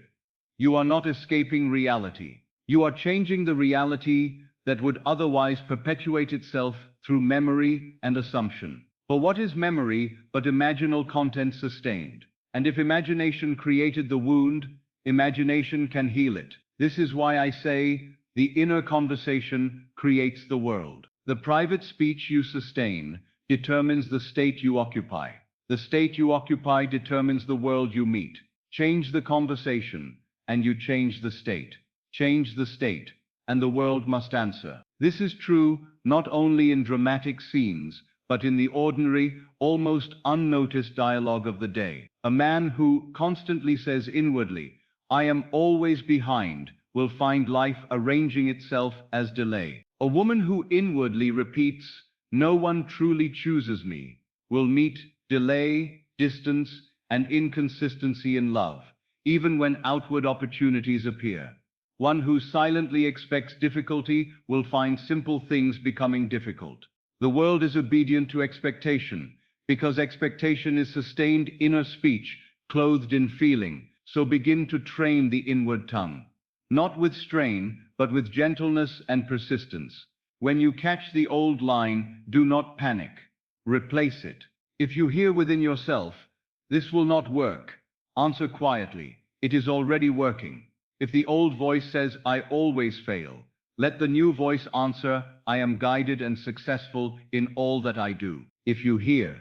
You are not escaping reality. You are changing the reality that would otherwise perpetuate itself through memory and assumption. For what is memory but imaginal content sustained? And if imagination created the wound, imagination can heal it. This is why I say the inner conversation creates the world. The private speech you sustain determines the state you occupy. The state you occupy determines the world you meet. Change the conversation, and you change the state. Change the state, and the world must answer. This is true not only in dramatic scenes, but in the ordinary, almost unnoticed dialogue of the day. A man who constantly says inwardly, "I am always behind," will find life arranging itself as delay. A woman who inwardly repeats, "No one truly chooses me," will meet delay, distance, and inconsistency in love, even when outward opportunities appear. One who silently expects difficulty will find simple things becoming difficult. The world is obedient to expectation, because expectation is sustained inner speech, clothed in feeling. So begin to train the inward tongue. Not with strain, but with gentleness and persistence. When you catch the old line, do not panic. Replace it. If you hear within yourself, "This will not work," answer quietly, "It is already working." If the old voice says, "I always fail," let the new voice answer, "I am guided and successful in all that I do." If you hear,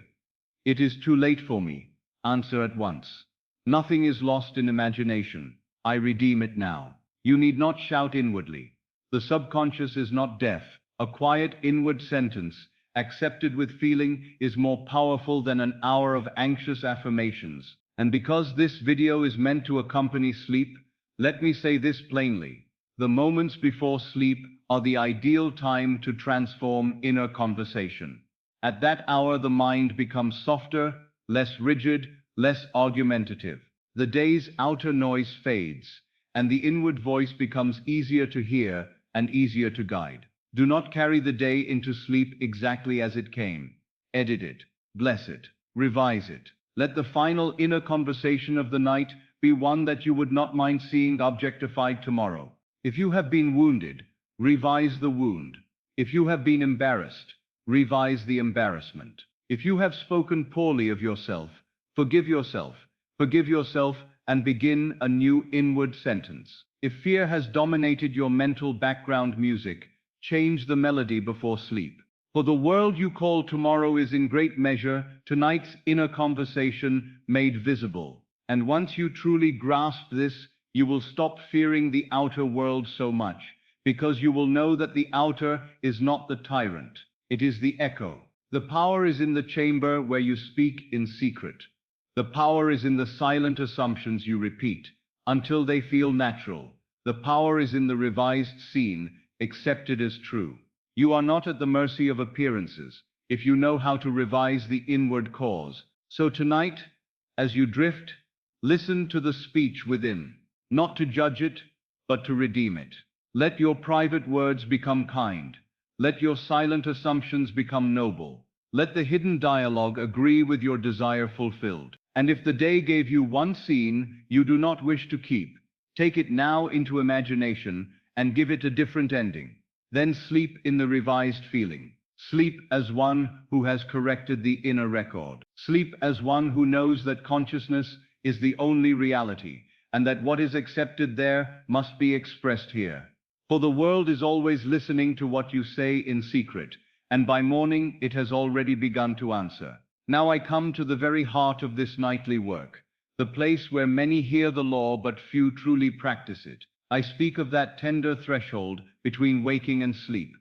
"It is too late for me," answer at once. Nothing is lost in imagination. I redeem it now. You need not shout inwardly. The subconscious is not deaf. A quiet inward sentence, accepted with feeling, is more powerful than an hour of anxious affirmations. And because this video is meant to accompany sleep, let me say this plainly. The moments before sleep are the ideal time to transform inner conversation. At that hour, the mind becomes softer, less rigid, less argumentative. The day's outer noise fades, and the inward voice becomes easier to hear and easier to guide. Do not carry the day into sleep exactly as it came. Edit it, bless it, revise it. Let the final inner conversation of the night be one that you would not mind seeing objectified tomorrow. If you have been wounded, revise the wound. If you have been embarrassed, revise the embarrassment. If you have spoken poorly of yourself, forgive yourself. Forgive yourself and begin a new inward sentence. If fear has dominated your mental background music, change the melody before sleep. For the world you call tomorrow is in great measure tonight's inner conversation made visible. And once you truly grasp this, you will stop fearing the outer world so much, because you will know that the outer is not the tyrant, it is the echo. The power is in the chamber where you speak in secret. The power is in the silent assumptions you repeat, until they feel natural. The power is in the revised scene, accepted as true. You are not at the mercy of appearances, if you know how to revise the inward cause. So tonight, as you drift, listen to the speech within, not to judge it, but to redeem it. Let your private words become kind. Let your silent assumptions become noble. Let the hidden dialogue agree with your desire fulfilled. And if the day gave you one scene you do not wish to keep, take it now into imagination and give it a different ending. Then sleep in the revised feeling. Sleep as one who has corrected the inner record. Sleep as one who knows that consciousness is the only reality, and that what is accepted there must be expressed here. For the world is always listening to what you say in secret, and by morning it has already begun to answer. Now I come to the very heart of this nightly work, the place where many hear the law but few truly practice it. I speak of that tender threshold between waking and sleep,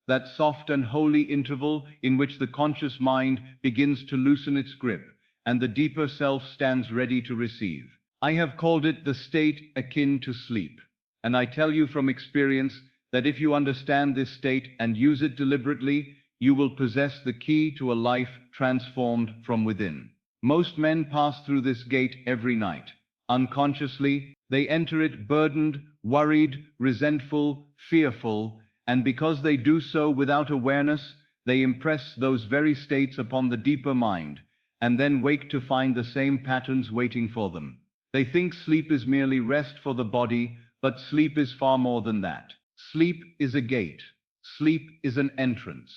that soft and holy interval in which the conscious mind begins to loosen its grip, and the deeper self stands ready to receive. I have called it the state akin to sleep, and I tell you from experience that if you understand this state and use it deliberately, you will possess the key to a life transformed from within. Most men pass through this gate every night. Unconsciously, they enter it burdened, worried, resentful, fearful, and because they do so without awareness, they impress those very states upon the deeper mind, and then wake to find the same patterns waiting for them. They think sleep is merely rest for the body, but sleep is far more than that. Sleep is a gate. Sleep is an entrance.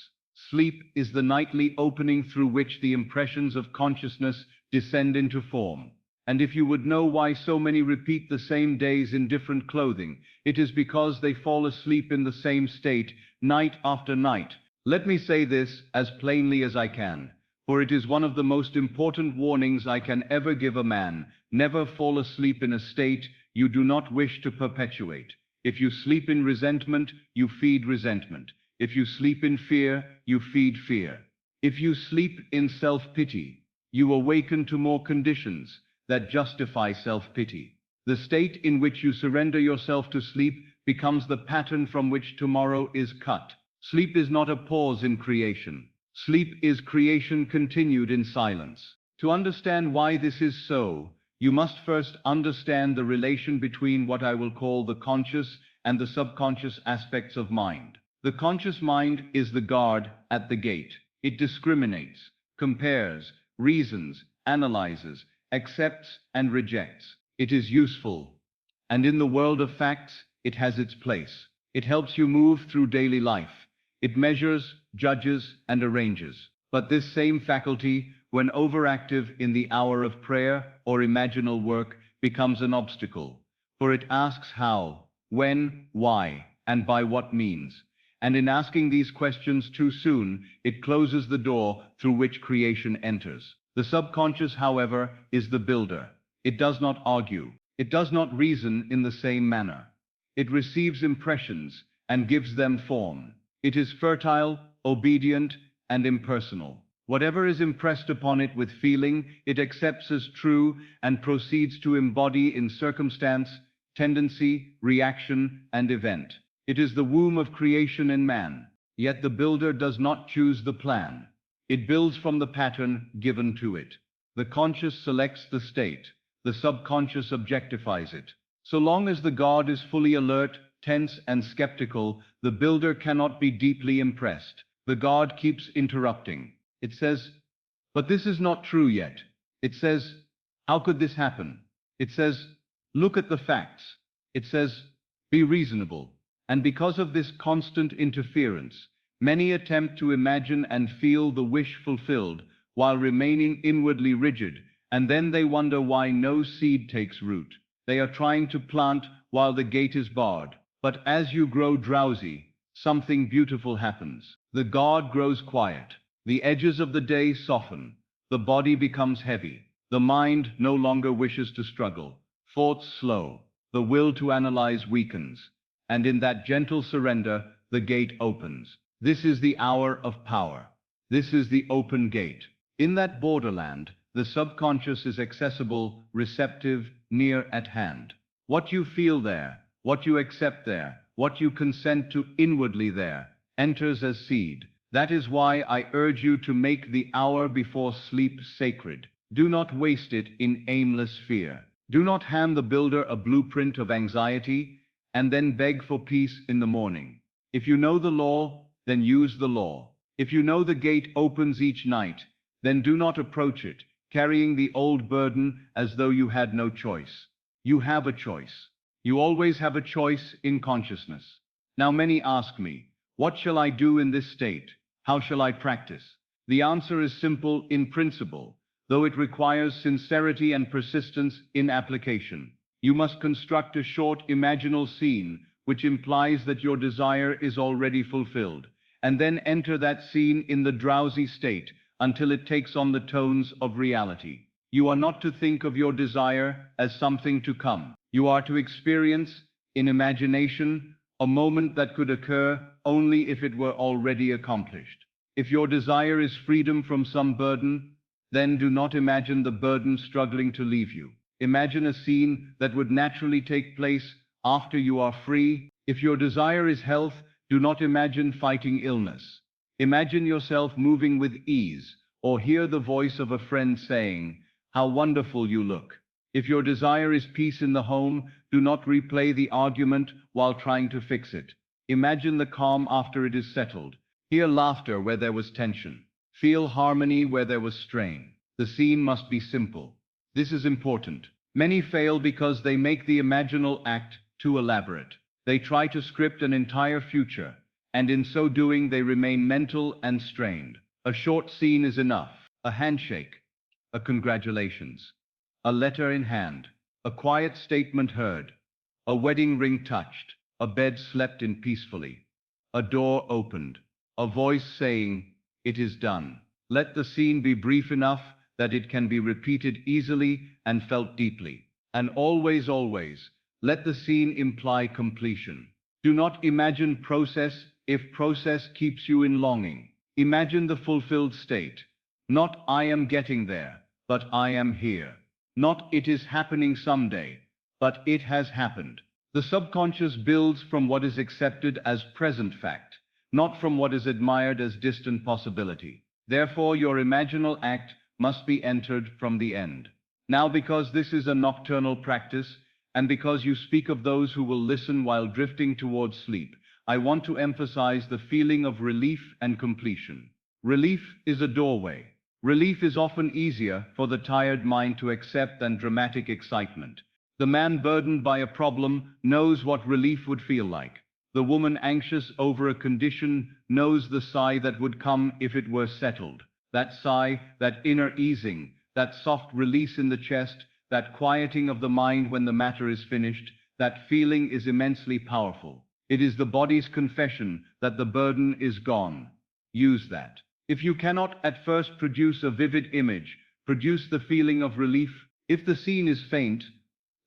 Sleep is the nightly opening through which the impressions of consciousness descend into form. And if you would know why so many repeat the same days in different clothing, it is because they fall asleep in the same state, night after night. Let me say this as plainly as I can, for it is one of the most important warnings I can ever give a man. Never fall asleep in a state you do not wish to perpetuate. If you sleep in resentment, you feed resentment. If you sleep in fear, you feed fear. If you sleep in self-pity, you awaken to more conditions that justify self-pity. The state in which you surrender yourself to sleep becomes the pattern from which tomorrow is cut. Sleep is not a pause in creation. Sleep is creation continued in silence. To understand why this is so, you must first understand the relation between what I will call the conscious and the subconscious aspects of mind. The conscious mind is the guard at the gate. It discriminates, compares, reasons, analyzes, accepts and rejects. It is useful, and in the world of facts, it has its place. It helps you move through daily life. It measures, judges, and arranges. But this same faculty, when overactive in the hour of prayer or imaginal work, becomes an obstacle, for it asks how, when, why, and by what means. And in asking these questions too soon, it closes the door through which creation enters. The subconscious, however, is the builder. It does not argue. It does not reason in the same manner. It receives impressions and gives them form. It is fertile, obedient, and impersonal. Whatever is impressed upon it with feeling, it accepts as true and proceeds to embody in circumstance, tendency, reaction, and event. It is the womb of creation in man, yet the builder does not choose the plan. It builds from the pattern given to it. The conscious selects the state. The subconscious objectifies it. So long as the god is fully alert, tense, and skeptical, the builder cannot be deeply impressed. The god keeps interrupting. It says, "But this is not true yet." It says, "How could this happen?" It says, "Look at the facts." It says, "Be reasonable." And because of this constant interference, many attempt to imagine and feel the wish fulfilled while remaining inwardly rigid, and then they wonder why no seed takes root. They are trying to plant while the gate is barred. But as you grow drowsy, something beautiful happens. The god grows quiet. The edges of the day soften. The body becomes heavy. The mind no longer wishes to struggle. Thoughts slow. The will to analyze weakens. And in that gentle surrender, the gate opens. This is the hour of power. This is the open gate. In that borderland, the subconscious is accessible, receptive, near at hand. What you feel there, what you accept there, what you consent to inwardly there, enters as seed. That is why I urge you to make the hour before sleep sacred. Do not waste it in aimless fear. Do not hand the builder a blueprint of anxiety and then beg for peace in the morning. If you know the law, then use the law. If you know the gate opens each night, then do not approach it, carrying the old burden as though you had no choice. You have a choice. You always have a choice in consciousness. Now many ask me, what shall I do in this state? How shall I practice? The answer is simple in principle, though it requires sincerity and persistence in application. You must construct a short imaginal scene which implies that your desire is already fulfilled, and then enter that scene in the drowsy state until it takes on the tones of reality. You are not to think of your desire as something to come. You are to experience, in imagination, a moment that could occur only if it were already accomplished. If your desire is freedom from some burden, then do not imagine the burden struggling to leave you. Imagine a scene that would naturally take place after you are free. If your desire is health, do not imagine fighting illness. Imagine yourself moving with ease, or hear the voice of a friend saying, "How wonderful you look." If your desire is peace in the home, do not replay the argument while trying to fix it. Imagine the calm after it is settled. Hear laughter where there was tension. Feel harmony where there was strain. The scene must be simple. This is important. Many fail because they make the imaginal act too elaborate. They try to script an entire future, and in so doing they remain mental and strained. A short scene is enough. A handshake, a congratulations, a letter in hand, a quiet statement heard, a wedding ring touched, a bed slept in peacefully, a door opened, a voice saying, "It is done." Let the scene be brief enough that it can be repeated easily and felt deeply. And always, always, let the scene imply completion. Do not imagine process if process keeps you in longing. Imagine the fulfilled state. Not "I am getting there," but "I am here." Not "it is happening someday," but "it has happened." The subconscious builds from what is accepted as present fact, not from what is admired as distant possibility. Therefore, your imaginal act must be entered from the end. Now, because this is a nocturnal practice, and because you speak of those who will listen while drifting towards sleep, I want to emphasize the feeling of relief and completion. Relief is a doorway. Relief is often easier for the tired mind to accept than dramatic excitement. The man burdened by a problem knows what relief would feel like. The woman anxious over a condition knows the sigh that would come if it were settled. That sigh, that inner easing, that soft release in the chest, that quieting of the mind when the matter is finished, that feeling is immensely powerful. It is the body's confession that the burden is gone. Use that. If you cannot at first produce a vivid image, produce the feeling of relief. If the scene is faint,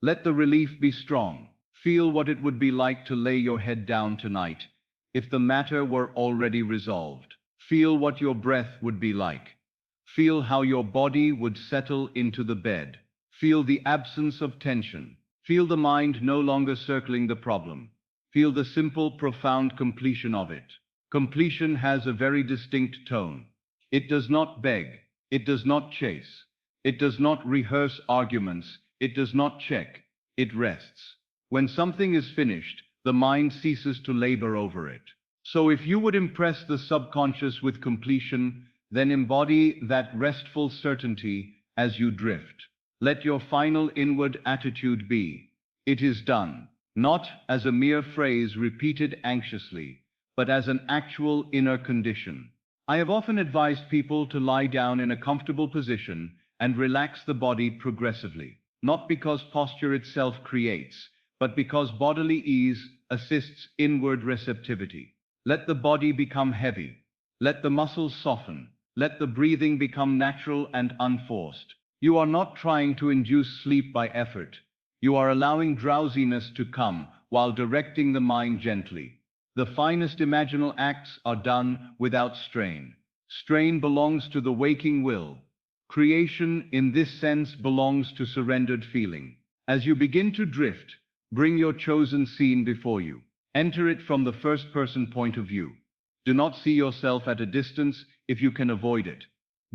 let the relief be strong. Feel what it would be like to lay your head down tonight, if the matter were already resolved. Feel what your breath would be like. Feel how your body would settle into the bed. Feel the absence of tension. Feel the mind no longer circling the problem. Feel the simple, profound completion of it. Completion has a very distinct tone. It does not beg. It does not chase. It does not rehearse arguments, it does not check, it rests. When something is finished, the mind ceases to labor over it. So if you would impress the subconscious with completion, then embody that restful certainty as you drift. Let your final inward attitude be, "It is done," not as a mere phrase repeated anxiously, but as an actual inner condition. I have often advised people to lie down in a comfortable position and relax the body progressively, not because posture itself creates, but because bodily ease assists inward receptivity. Let the body become heavy. Let the muscles soften. Let the breathing become natural and unforced. You are not trying to induce sleep by effort. You are allowing drowsiness to come while directing the mind gently. The finest imaginal acts are done without strain. Strain belongs to the waking will. Creation, in this sense, belongs to surrendered feeling. As you begin to drift, bring your chosen scene before you. Enter it from the first-person point of view. Do not see yourself at a distance if you can avoid it.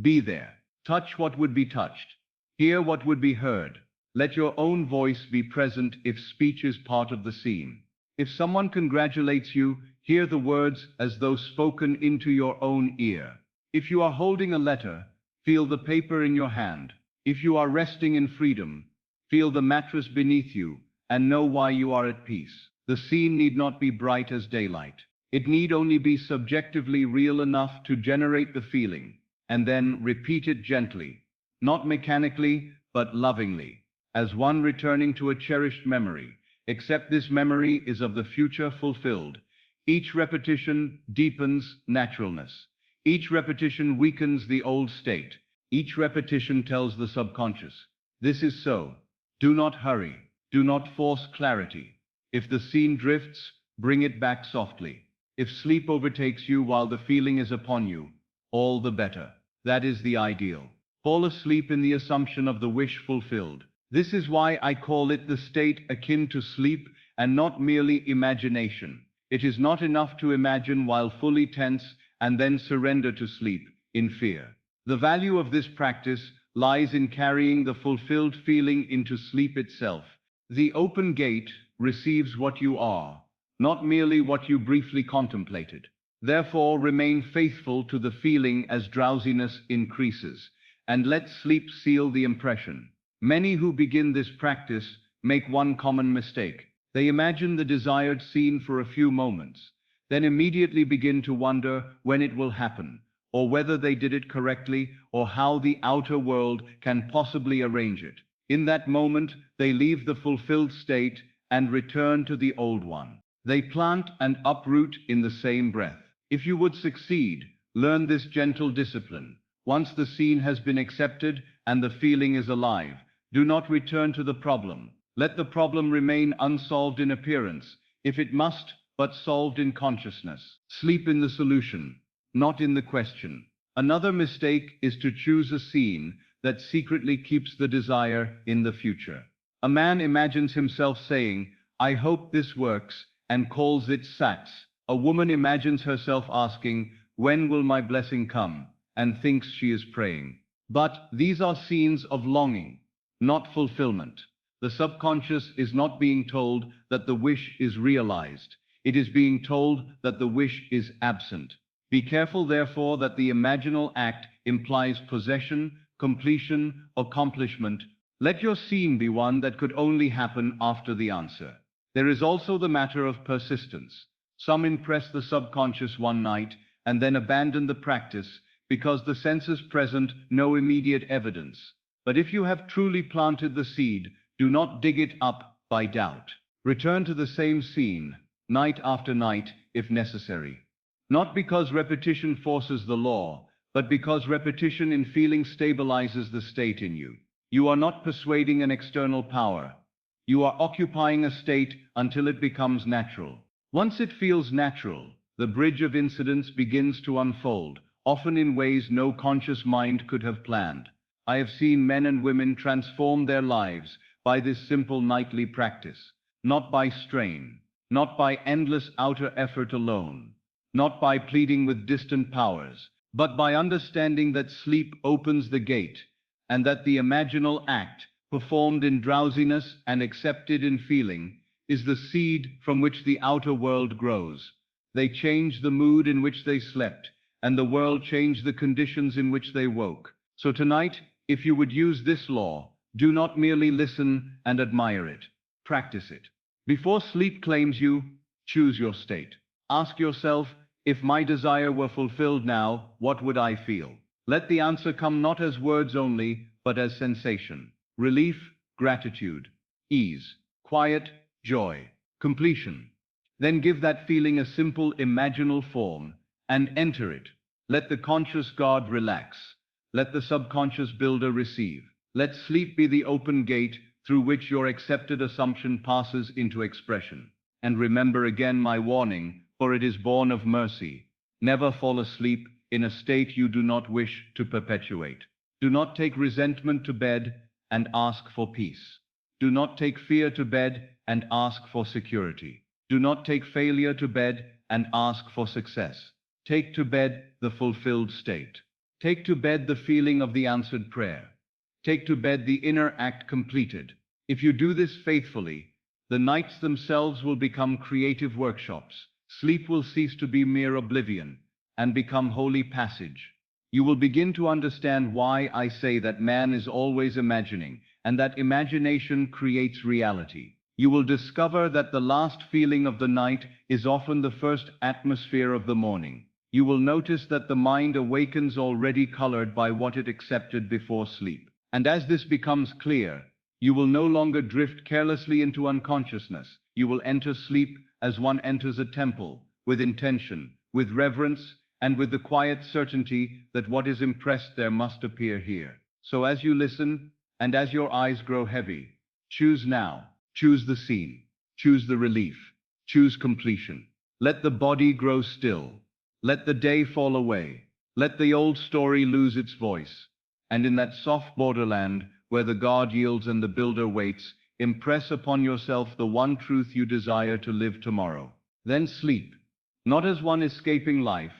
Be there. Touch what would be touched. Hear what would be heard. Let your own voice be present if speech is part of the scene. If someone congratulates you, hear the words as though spoken into your own ear. If you are holding a letter, feel the paper in your hand. If you are resting in freedom, feel the mattress beneath you and know why you are at peace. The scene need not be bright as daylight. It need only be subjectively real enough to generate the feeling, and then repeat it gently, not mechanically, but lovingly, as one returning to a cherished memory, except this memory is of the future fulfilled. Each repetition deepens naturalness. Each repetition weakens the old state. Each repetition tells the subconscious, "This is so." Do not hurry. Do not force clarity. If the scene drifts, bring it back softly. If sleep overtakes you while the feeling is upon you, all the better. That is the ideal. Fall asleep in the assumption of the wish fulfilled. This is why I call it the state akin to sleep and not merely imagination. It is not enough to imagine while fully tense and then surrender to sleep in fear. The value of this practice lies in carrying the fulfilled feeling into sleep itself. The open gate receives what you are, not merely what you briefly contemplated. Therefore, remain faithful to the feeling as drowsiness increases, and let sleep seal the impression. Many who begin this practice make one common mistake. They imagine the desired scene for a few moments, then immediately begin to wonder when it will happen, or whether they did it correctly, or how the outer world can possibly arrange it. In that moment, they leave the fulfilled state and return to the old one. They plant and uproot in the same breath. If you would succeed, learn this gentle discipline. Once the scene has been accepted and the feeling is alive, do not return to the problem. Let the problem remain unsolved in appearance, if it must, but solved in consciousness. Sleep in the solution, not in the question. Another mistake is to choose a scene that secretly keeps the desire in the future. A man imagines himself saying, "I hope this works," and calls it SATS. A woman imagines herself asking, "When will my blessing come?" and thinks she is praying. But these are scenes of longing, not fulfillment. The subconscious is not being told that the wish is realized. It is being told that the wish is absent. Be careful, therefore, that the imaginal act implies possession, completion, accomplishment. Let your scene be one that could only happen after the answer. There is also the matter of persistence. Some impress the subconscious one night and then abandon the practice because the senses present no immediate evidence. But if you have truly planted the seed, do not dig it up by doubt. Return to the same scene, night after night, if necessary. Not because repetition forces the law, but because repetition in feeling stabilizes the state in you. You are not persuading an external power. You are occupying a state until it becomes natural. Once it feels natural, the bridge of incidents begins to unfold, often in ways no conscious mind could have planned. I have seen men and women transform their lives by this simple nightly practice, not by strain, not by endless outer effort alone, not by pleading with distant powers, but by understanding that sleep opens the gate, and that the imaginal act, performed in drowsiness and accepted in feeling, is the seed from which the outer world grows. They changed the mood in which they slept, and the world changed the conditions in which they woke. So tonight, if you would use this law, do not merely listen and admire it. Practice it. Before sleep claims you, choose your state. Ask yourself, if my desire were fulfilled now, what would I feel? Let the answer come not as words only, but as sensation. Relief, gratitude, ease, quiet, joy, completion. Then give that feeling a simple imaginal form and enter it. Let the conscious guard relax. Let the subconscious builder receive. Let sleep be the open gate through which your accepted assumption passes into expression. And remember again my warning, for it is born of mercy. Never fall asleep in a state you do not wish to perpetuate. Do not take resentment to bed and ask for peace. Do not take fear to bed and ask for security. Do not take failure to bed and ask for success. Take to bed the fulfilled state. Take to bed the feeling of the answered prayer. Take to bed the inner act completed. If you do this faithfully, the nights themselves will become creative workshops. Sleep will cease to be mere oblivion and become holy passage. You will begin to understand why I say that man is always imagining, and that imagination creates reality. You will discover that the last feeling of the night is often the first atmosphere of the morning. You will notice that the mind awakens already colored by what it accepted before sleep. And as this becomes clear, you will no longer drift carelessly into unconsciousness. You will enter sleep as one enters a temple, with intention, with reverence, and with the quiet certainty that what is impressed there must appear here. So as you listen, and as your eyes grow heavy, choose now. Choose the scene. Choose the relief. Choose completion. Let the body grow still. Let the day fall away. Let the old story lose its voice. And in that soft borderland, where the guard yields and the builder waits, impress upon yourself the one truth you desire to live tomorrow. Then sleep, not as one escaping life,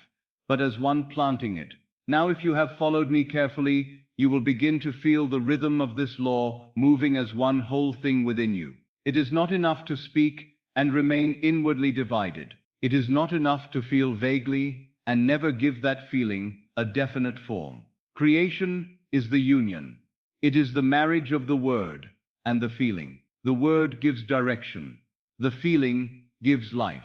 but as one planting it. Now if you have followed me carefully, you will begin to feel the rhythm of this law moving as one whole thing within you. It is not enough to speak and remain inwardly divided. It is not enough to feel vaguely and never give that feeling a definite form. Creation is the union. It is the marriage of the word and the feeling. The word gives direction. The feeling gives life.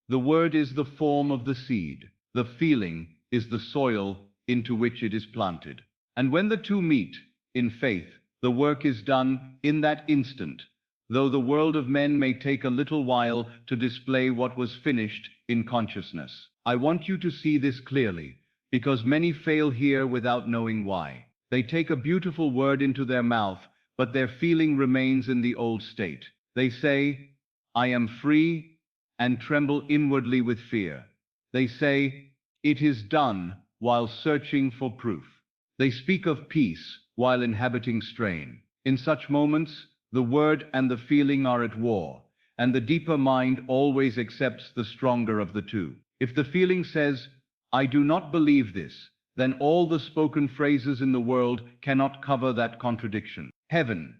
The word is the form of the seed. The feeling is the soil into which it is planted. And when the two meet in faith, the work is done in that instant, though the world of men may take a little while to display what was finished in consciousness. I want you to see this clearly, because many fail here without knowing why. They take a beautiful word into their mouth, but their feeling remains in the old state. They say, I am free, and tremble inwardly with fear. They say, it is done, while searching for proof. They speak of peace, while inhabiting strain. In such moments, the word and the feeling are at war, and the deeper mind always accepts the stronger of the two. If the feeling says, I do not believe this, then all the spoken phrases in the world cannot cover that contradiction. Heaven,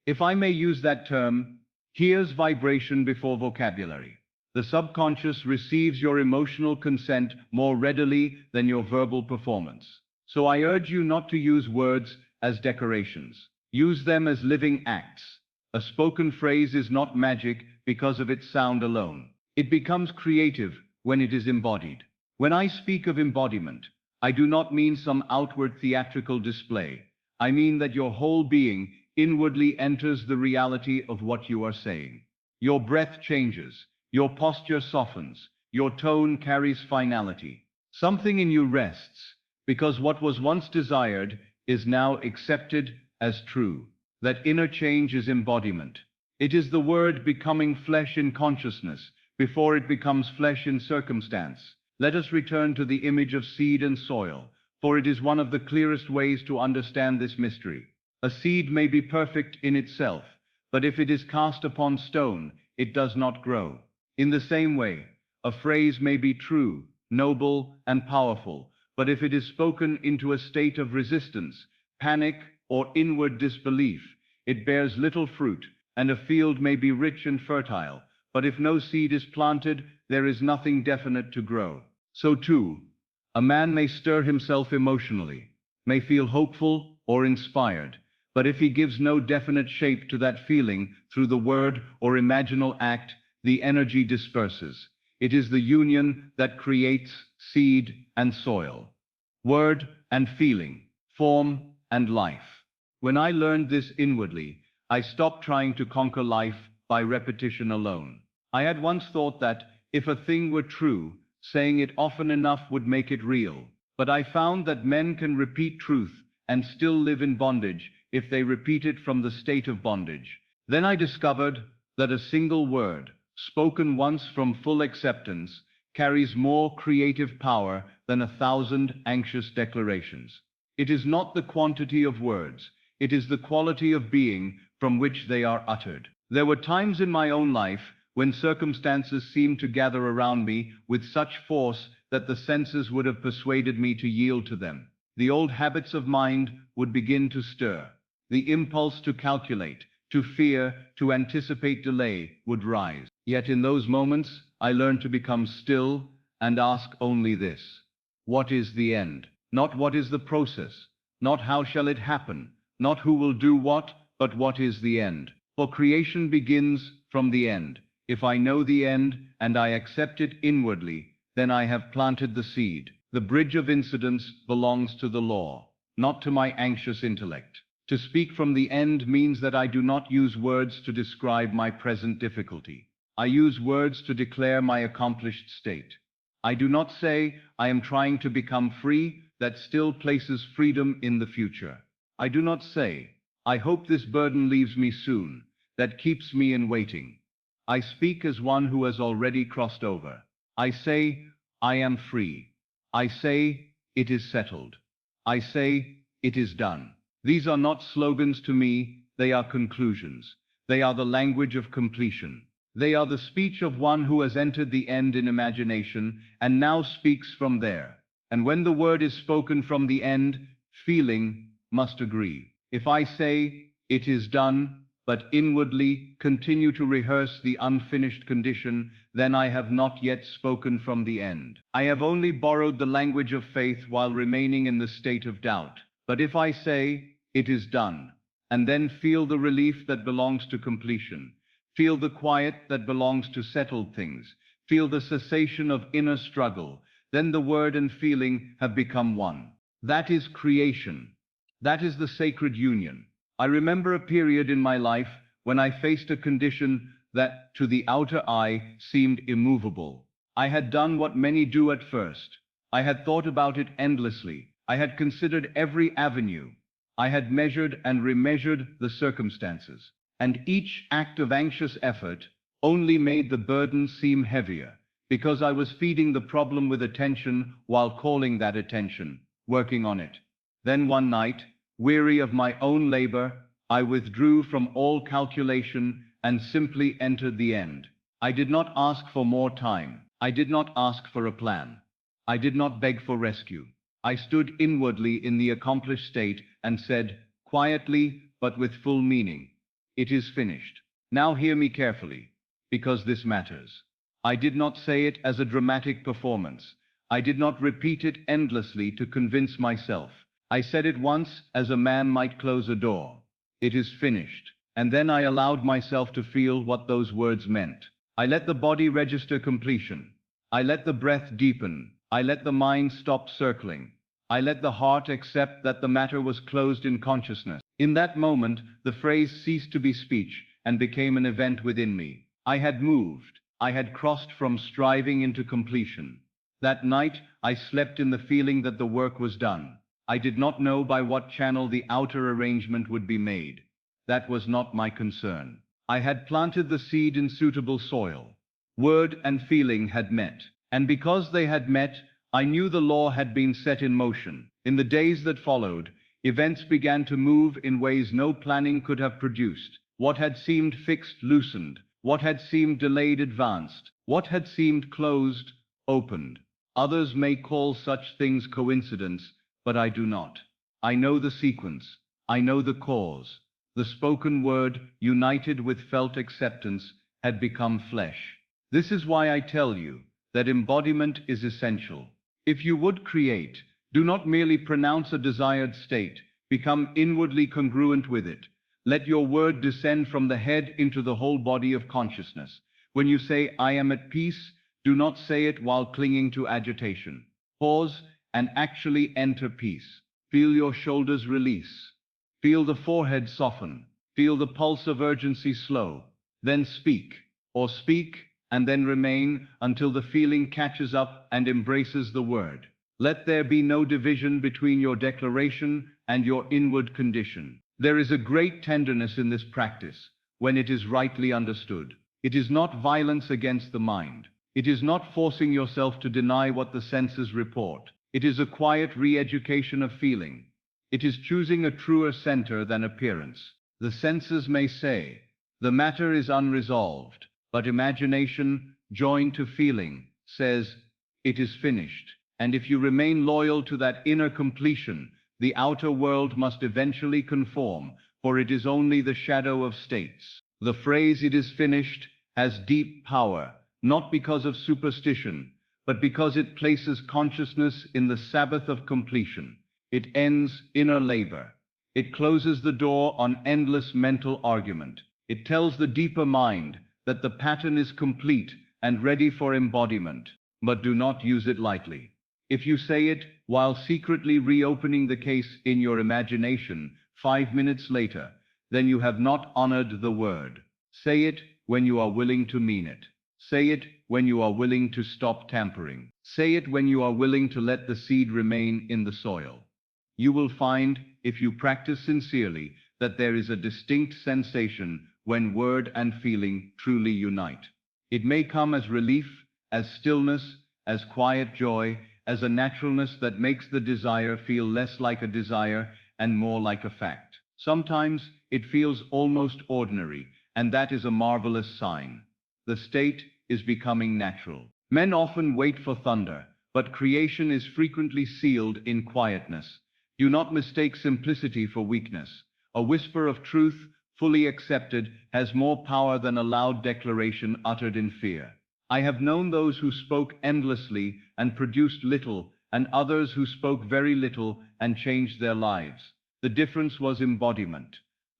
if I may use that term, hears vibration before vocabulary. The subconscious receives your emotional consent more readily than your verbal performance. So I urge you not to use words as decorations. Use them as living acts. A spoken phrase is not magic because of its sound alone. It becomes creative when it is embodied. When I speak of embodiment, I do not mean some outward theatrical display. I mean that your whole being inwardly enters the reality of what you are saying. Your breath changes, your posture softens, your tone carries finality. Something in you rests, because what was once desired is now accepted as true. That inner change is embodiment. It is the word becoming flesh in consciousness before it becomes flesh in circumstance. Let us return to the image of seed and soil, for it is one of the clearest ways to understand this mystery. A seed may be perfect in itself, but if it is cast upon stone, it does not grow. In the same way, a phrase may be true, noble, and powerful, but if it is spoken into a state of resistance, panic, or inward disbelief, it bears little fruit, and a field may be rich and fertile, but if no seed is planted, there is nothing definite to grow. So too, a man may stir himself emotionally, may feel hopeful or inspired, but if he gives no definite shape to that feeling through the word or imaginal act, the energy disperses. It is the union that creates seed and soil, word and feeling, form and life. When I learned this inwardly, I stopped trying to conquer life by repetition alone. I had once thought that, if a thing were true, saying it often enough would make it real. But I found that men can repeat truth and still live in bondage if they repeat it from the state of bondage. Then I discovered that a single word, spoken once from full acceptance, carries more creative power than 1,000 anxious declarations. It is not the quantity of words, it is the quality of being from which they are uttered. There were times in my own life when circumstances seemed to gather around me with such force that the senses would have persuaded me to yield to them. The old habits of mind would begin to stir. The impulse to calculate, to fear, to anticipate delay would rise. Yet in those moments, I learned to become still and ask only this: what is the end? Not what is the process, not how shall it happen, not who will do what, but what is the end? For creation begins from the end. If I know the end and I accept it inwardly, then I have planted the seed. The bridge of incidents belongs to the law, not to my anxious intellect. To speak from the end means that I do not use words to describe my present difficulty. I use words to declare my accomplished state. I do not say, I am trying to become free, that still places freedom in the future. I do not say, I hope this burden leaves me soon, that keeps me in waiting. I speak as one who has already crossed over. I say, I am free. I say, it is settled. I say, it is done. These are not slogans to me, they are conclusions. They are the language of completion. They are the speech of one who has entered the end in imagination and now speaks from there. And when the word is spoken from the end, feeling must agree. If I say, it is done, but inwardly continue to rehearse the unfinished condition, then I have not yet spoken from the end. I have only borrowed the language of faith while remaining in the state of doubt. But if I say, it is done, and then feel the relief that belongs to completion, feel the quiet that belongs to settled things, feel the cessation of inner struggle, then the word and feeling have become one. That is creation. That is the sacred union. I remember a period in my life when I faced a condition that, to the outer eye, seemed immovable. I had done what many do at first. I had thought about it endlessly. I had considered every avenue. I had measured and remeasured the circumstances. And each act of anxious effort only made the burden seem heavier, because I was feeding the problem with attention while calling that attention, working on it. Then one night, weary of my own labor, I withdrew from all calculation and simply entered the end. I did not ask for more time. I did not ask for a plan. I did not beg for rescue. I stood inwardly in the accomplished state and said, quietly but with full meaning, it is finished. Now hear me carefully, because this matters. I did not say it as a dramatic performance. I did not repeat it endlessly to convince myself. I said it once as a man might close a door. It is finished. And then I allowed myself to feel what those words meant. I let the body register completion. I let the breath deepen. I let the mind stop circling. I let the heart accept that the matter was closed in consciousness. In that moment, the phrase ceased to be speech and became an event within me. I had moved. I had crossed from striving into completion. That night, I slept in the feeling that the work was done. I did not know by what channel the outer arrangement would be made. That was not my concern. I had planted the seed in suitable soil. Word and feeling had met. And because they had met, I knew the law had been set in motion. In the days that followed, events began to move in ways no planning could have produced. What had seemed fixed loosened. What had seemed delayed advanced. What had seemed closed opened. Others may call such things coincidence, but I do not. I know the sequence. I know the cause. The spoken word, united with felt acceptance, had become flesh. This is why I tell you that embodiment is essential. If you would create, do not merely pronounce a desired state, become inwardly congruent with it. Let your word descend from the head into the whole body of consciousness. When you say, I am at peace, do not say it while clinging to agitation. Pause and actually enter peace. Feel your shoulders release. Feel the forehead soften. Feel the pulse of urgency slow. Then speak, or speak, and then remain until the feeling catches up and embraces the word. Let there be no division between your declaration and your inward condition. There is a great tenderness in this practice when it is rightly understood. It is not violence against the mind. It is not forcing yourself to deny what the senses report. It is a quiet re-education of feeling. It is choosing a truer center than appearance. The senses may say, the matter is unresolved, but imagination, joined to feeling, says, it is finished. And if you remain loyal to that inner completion, the outer world must eventually conform, for it is only the shadow of states. The phrase, it is finished, has deep power, not because of superstition, but because it places consciousness in the Sabbath of completion. It ends inner labor. It closes the door on endless mental argument. It tells the deeper mind that the pattern is complete and ready for embodiment, but do not use it lightly. If you say it while secretly reopening the case in your imagination 5 minutes later, then you have not honored the word. Say it when you are willing to mean it. Say it when you are willing to stop tampering. Say it when you are willing to let the seed remain in the soil. You will find, if you practice sincerely, that there is a distinct sensation when word and feeling truly unite. It may come as relief, as stillness, as quiet joy, as a naturalness that makes the desire feel less like a desire and more like a fact. Sometimes it feels almost ordinary, and that is a marvelous sign. The state is becoming natural. Men often wait for thunder, but creation is frequently sealed in quietness. Do not mistake simplicity for weakness. A whisper of truth, fully accepted, has more power than a loud declaration uttered in fear. I have known those who spoke endlessly and produced little, and others who spoke very little and changed their lives. The difference was embodiment.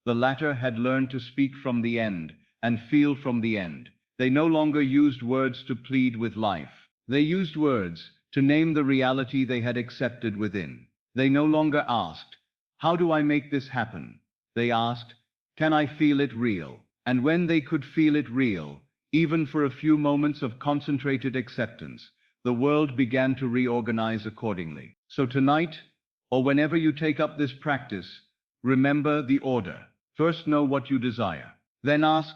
The latter had learned to speak from the end and feel from the end. They no longer used words to plead with life. They used words to name the reality they had accepted within. They no longer asked, how do I make this happen? They asked, can I feel it real? And when they could feel it real, even for a few moments of concentrated acceptance, the world began to reorganize accordingly. So tonight, or whenever you take up this practice, remember the order. First know what you desire. Then ask,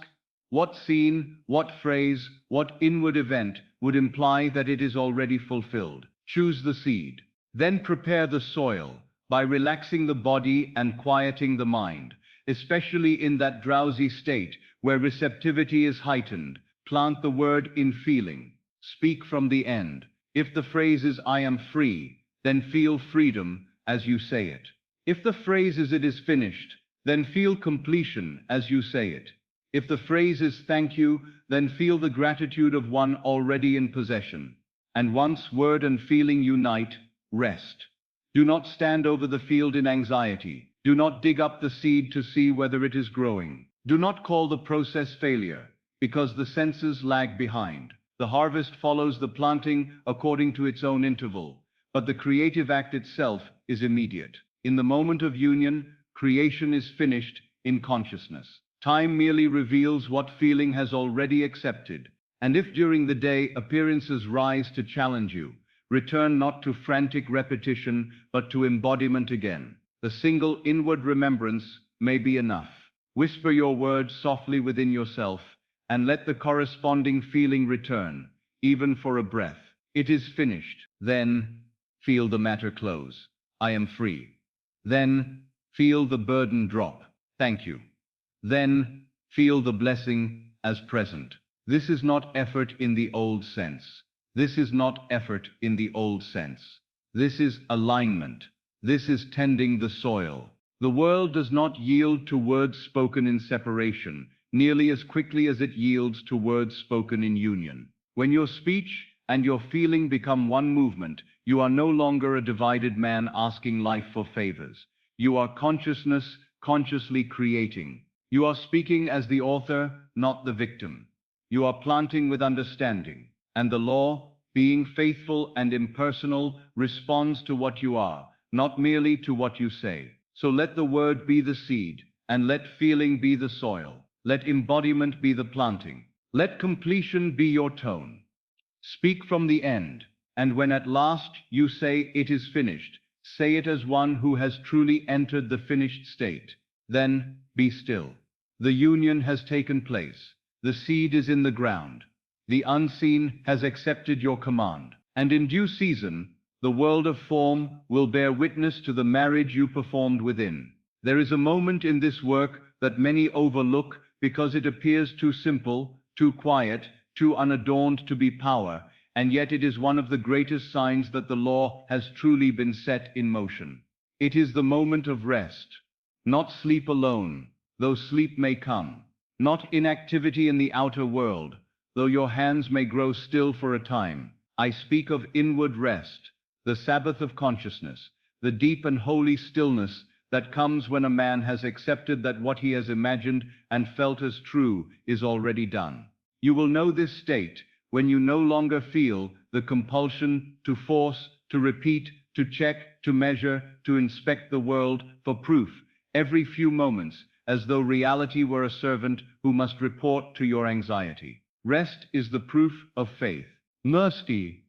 what scene, what phrase, what inward event would imply that it is already fulfilled? Choose the seed. Then prepare the soil by relaxing the body and quieting the mind, especially in that drowsy state where receptivity is heightened. Plant the word in feeling. Speak from the end. If the phrase is I am free, then feel freedom as you say it. If the phrase is it is finished, then feel completion as you say it. If the phrase is thank you, then feel the gratitude of one already in possession. And once word and feeling unite, rest. Do not stand over the field in anxiety. Do not dig up the seed to see whether it is growing. Do not call the process failure, because the senses lag behind. The harvest follows the planting according to its own interval, but the creative act itself is immediate. In the moment of union, creation is finished in consciousness. Time merely reveals what feeling has already accepted, and if during the day appearances rise to challenge you, return not to frantic repetition, but to embodiment again. The single inward remembrance may be enough. Whisper your words softly within yourself, and let the corresponding feeling return, even for a breath. It is finished. Then, feel the matter close. I am free. Then, feel the burden drop. Thank you. Then, feel the blessing as present. This is not effort in the old sense. This is not effort in the old sense. This is alignment. This is tending the soil. The world does not yield to words spoken in separation nearly as quickly as it yields to words spoken in union. When your speech and your feeling become one movement, you are no longer a divided man asking life for favors. You are consciousness consciously creating. You are speaking as the author, not the victim. You are planting with understanding. And the law, being faithful and impersonal, responds to what you are, not merely to what you say. So let the word be the seed, and let feeling be the soil. Let embodiment be the planting. Let completion be your tone. Speak from the end, and when at last you say it is finished, say it as one who has truly entered the finished state. Then, be still. The union has taken place. The seed is in the ground. The unseen has accepted your command. And in due season, the world of form will bear witness to the marriage you performed within. There is a moment in this work that many overlook because it appears too simple, too quiet, too unadorned to be power, and yet it is one of the greatest signs that the law has truly been set in motion. It is the moment of rest. Not sleep alone, though sleep may come. Not inactivity in the outer world, though your hands may grow still for a time. I speak of inward rest, the Sabbath of consciousness, the deep and holy stillness that comes when a man has accepted that what he has imagined and felt as true is already done. You will know this state when you no longer feel the compulsion to force, to repeat, to check, to measure, to inspect the world for proof every few moments, as though reality were a servant who must report to your anxiety. Rest is the proof of faith. Mercy.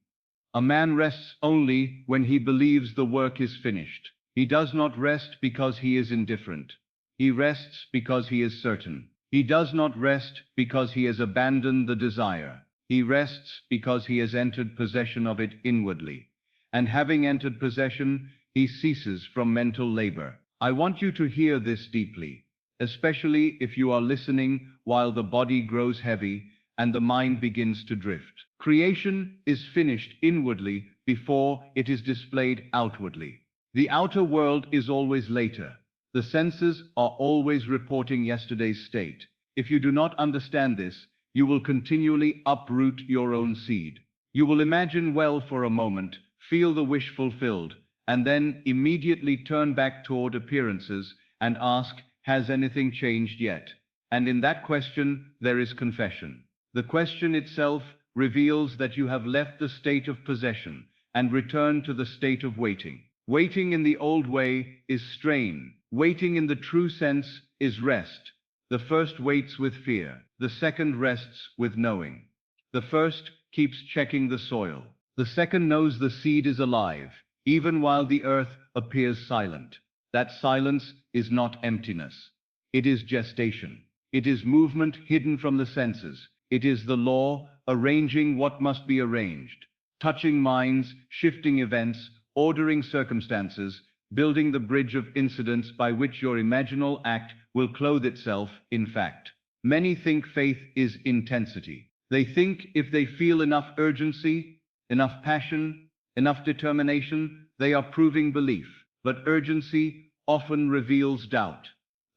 A man rests only when he believes the work is finished. He does not rest because he is indifferent. He rests because he is certain. He does not rest because he has abandoned the desire. He rests because he has entered possession of it inwardly. And having entered possession, he ceases from mental labor. I want you to hear this deeply, especially if you are listening while the body grows heavy and the mind begins to drift. Creation is finished inwardly before it is displayed outwardly. The outer world is always later. The senses are always reporting yesterday's state. If you do not understand this, you will continually uproot your own seed. You will imagine well for a moment, feel the wish fulfilled, and then immediately turn back toward appearances and ask, has anything changed yet? And in that question, there is confession. The question itself reveals that you have left the state of possession and returned to the state of waiting. Waiting in the old way is strain. Waiting in the true sense is rest. The first waits with fear. The second rests with knowing. The first keeps checking the soil. The second knows the seed is alive, even while the earth appears silent. That silence is not emptiness. It is gestation. It is movement hidden from the senses. It is the law arranging what must be arranged, touching minds, shifting events, ordering circumstances, building the bridge of incidents by which your imaginal act will clothe itself in fact. Many think faith is intensity. They think if they feel enough urgency, enough passion, enough determination, they are proving belief. But urgency often reveals doubt.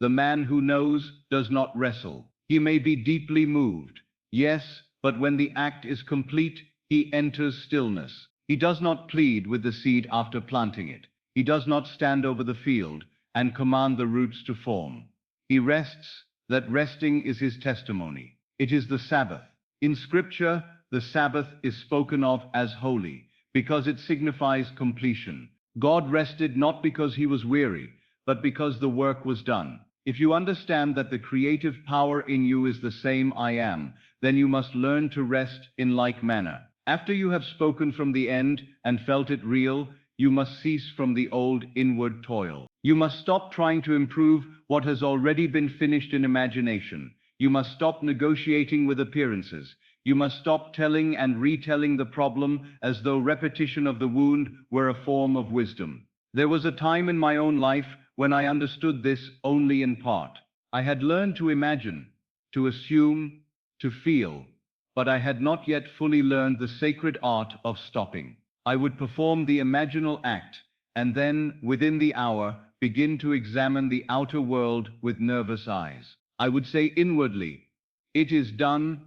The man who knows does not wrestle. He may be deeply moved, yes, but when the act is complete, he enters stillness. He does not plead with the seed after planting it. He does not stand over the field and command the roots to form. He rests, that resting is his testimony. It is the Sabbath. In Scripture, the Sabbath is spoken of as holy because it signifies completion. God rested not because he was weary, but because the work was done. If you understand that the creative power in you is the same I am, then you must learn to rest in like manner. After you have spoken from the end and felt it real, you must cease from the old inward toil. You must stop trying to improve what has already been finished in imagination. You must stop negotiating with appearances. You must stop telling and retelling the problem as though repetition of the wound were a form of wisdom. There was a time in my own life when I understood this only in part. I had learned to imagine, to assume, to feel, but I had not yet fully learned the sacred art of stopping. I would perform the imaginal act, and then, within the hour, begin to examine the outer world with nervous eyes. I would say inwardly, "It is done,"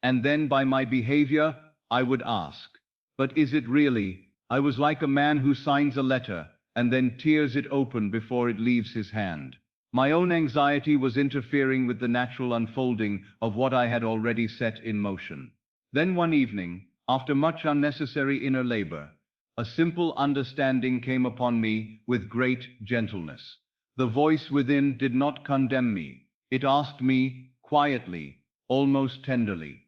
and then by my behavior, I would ask, "But is it really?" I was like a man who signs a letter and then tears it open before it leaves his hand. My own anxiety was interfering with the natural unfolding of what I had already set in motion. Then one evening, after much unnecessary inner labor, a simple understanding came upon me with great gentleness. The voice within did not condemn me. It asked me, quietly, almost tenderly,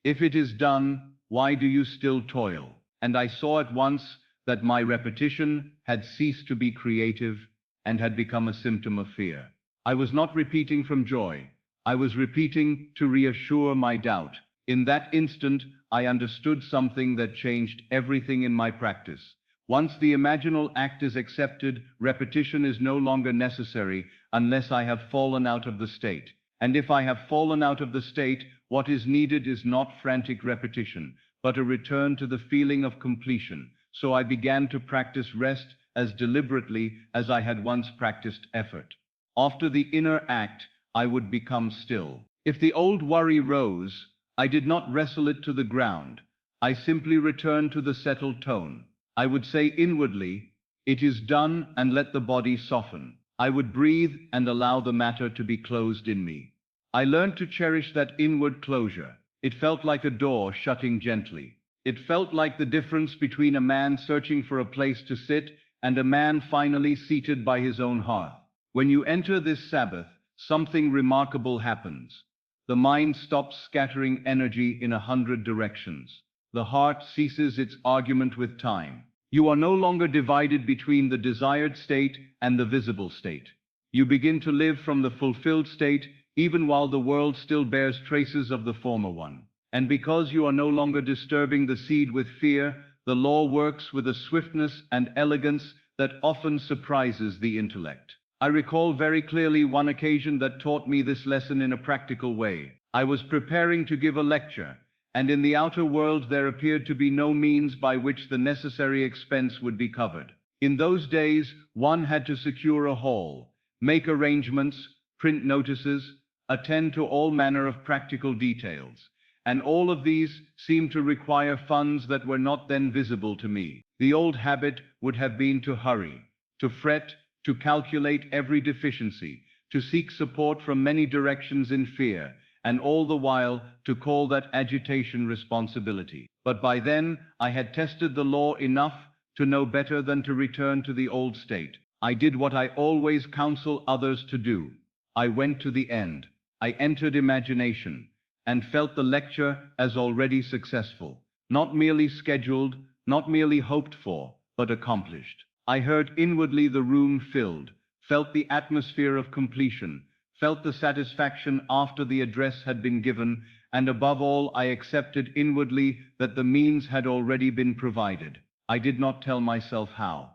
"If it is done, why do you still toil?" And I saw at once that my repetition had ceased to be creative and had become a symptom of fear. I was not repeating from joy. I was repeating to reassure my doubt. In that instant, I understood something that changed everything in my practice. Once the imaginal act is accepted, repetition is no longer necessary unless I have fallen out of the state. And if I have fallen out of the state, what is needed is not frantic repetition, but a return to the feeling of completion. So I began to practice rest as deliberately as I had once practiced effort. After the inner act, I would become still. If the old worry rose, I did not wrestle it to the ground. I simply returned to the settled tone. I would say inwardly, "It is done," and let the body soften. I would breathe and allow the matter to be closed in me. I learned to cherish that inward closure. It felt like a door shutting gently. It felt like the difference between a man searching for a place to sit and a man finally seated by his own hearth. When you enter this Sabbath, something remarkable happens. The mind stops scattering energy in 100 directions. The heart ceases its argument with time. You are no longer divided between the desired state and the visible state. You begin to live from the fulfilled state, even while the world still bears traces of the former one. And because you are no longer disturbing the seed with fear, the law works with a swiftness and elegance that often surprises the intellect. I recall very clearly one occasion that taught me this lesson in a practical way. I was preparing to give a lecture, and in the outer world there appeared to be no means by which the necessary expense would be covered. In those days, one had to secure a hall, make arrangements, print notices, attend to all manner of practical details. And all of these seemed to require funds that were not then visible to me. The old habit would have been to hurry, to fret, to calculate every deficiency, to seek support from many directions in fear, and all the while to call that agitation responsibility. But by then, I had tested the law enough to know better than to return to the old state. I did what I always counsel others to do. I went to the end. I entered imagination, and felt the lecture as already successful, not merely scheduled, not merely hoped for, but accomplished. I heard inwardly the room filled, felt the atmosphere of completion, felt the satisfaction after the address had been given, and above all, I accepted inwardly that the means had already been provided. I did not tell myself how.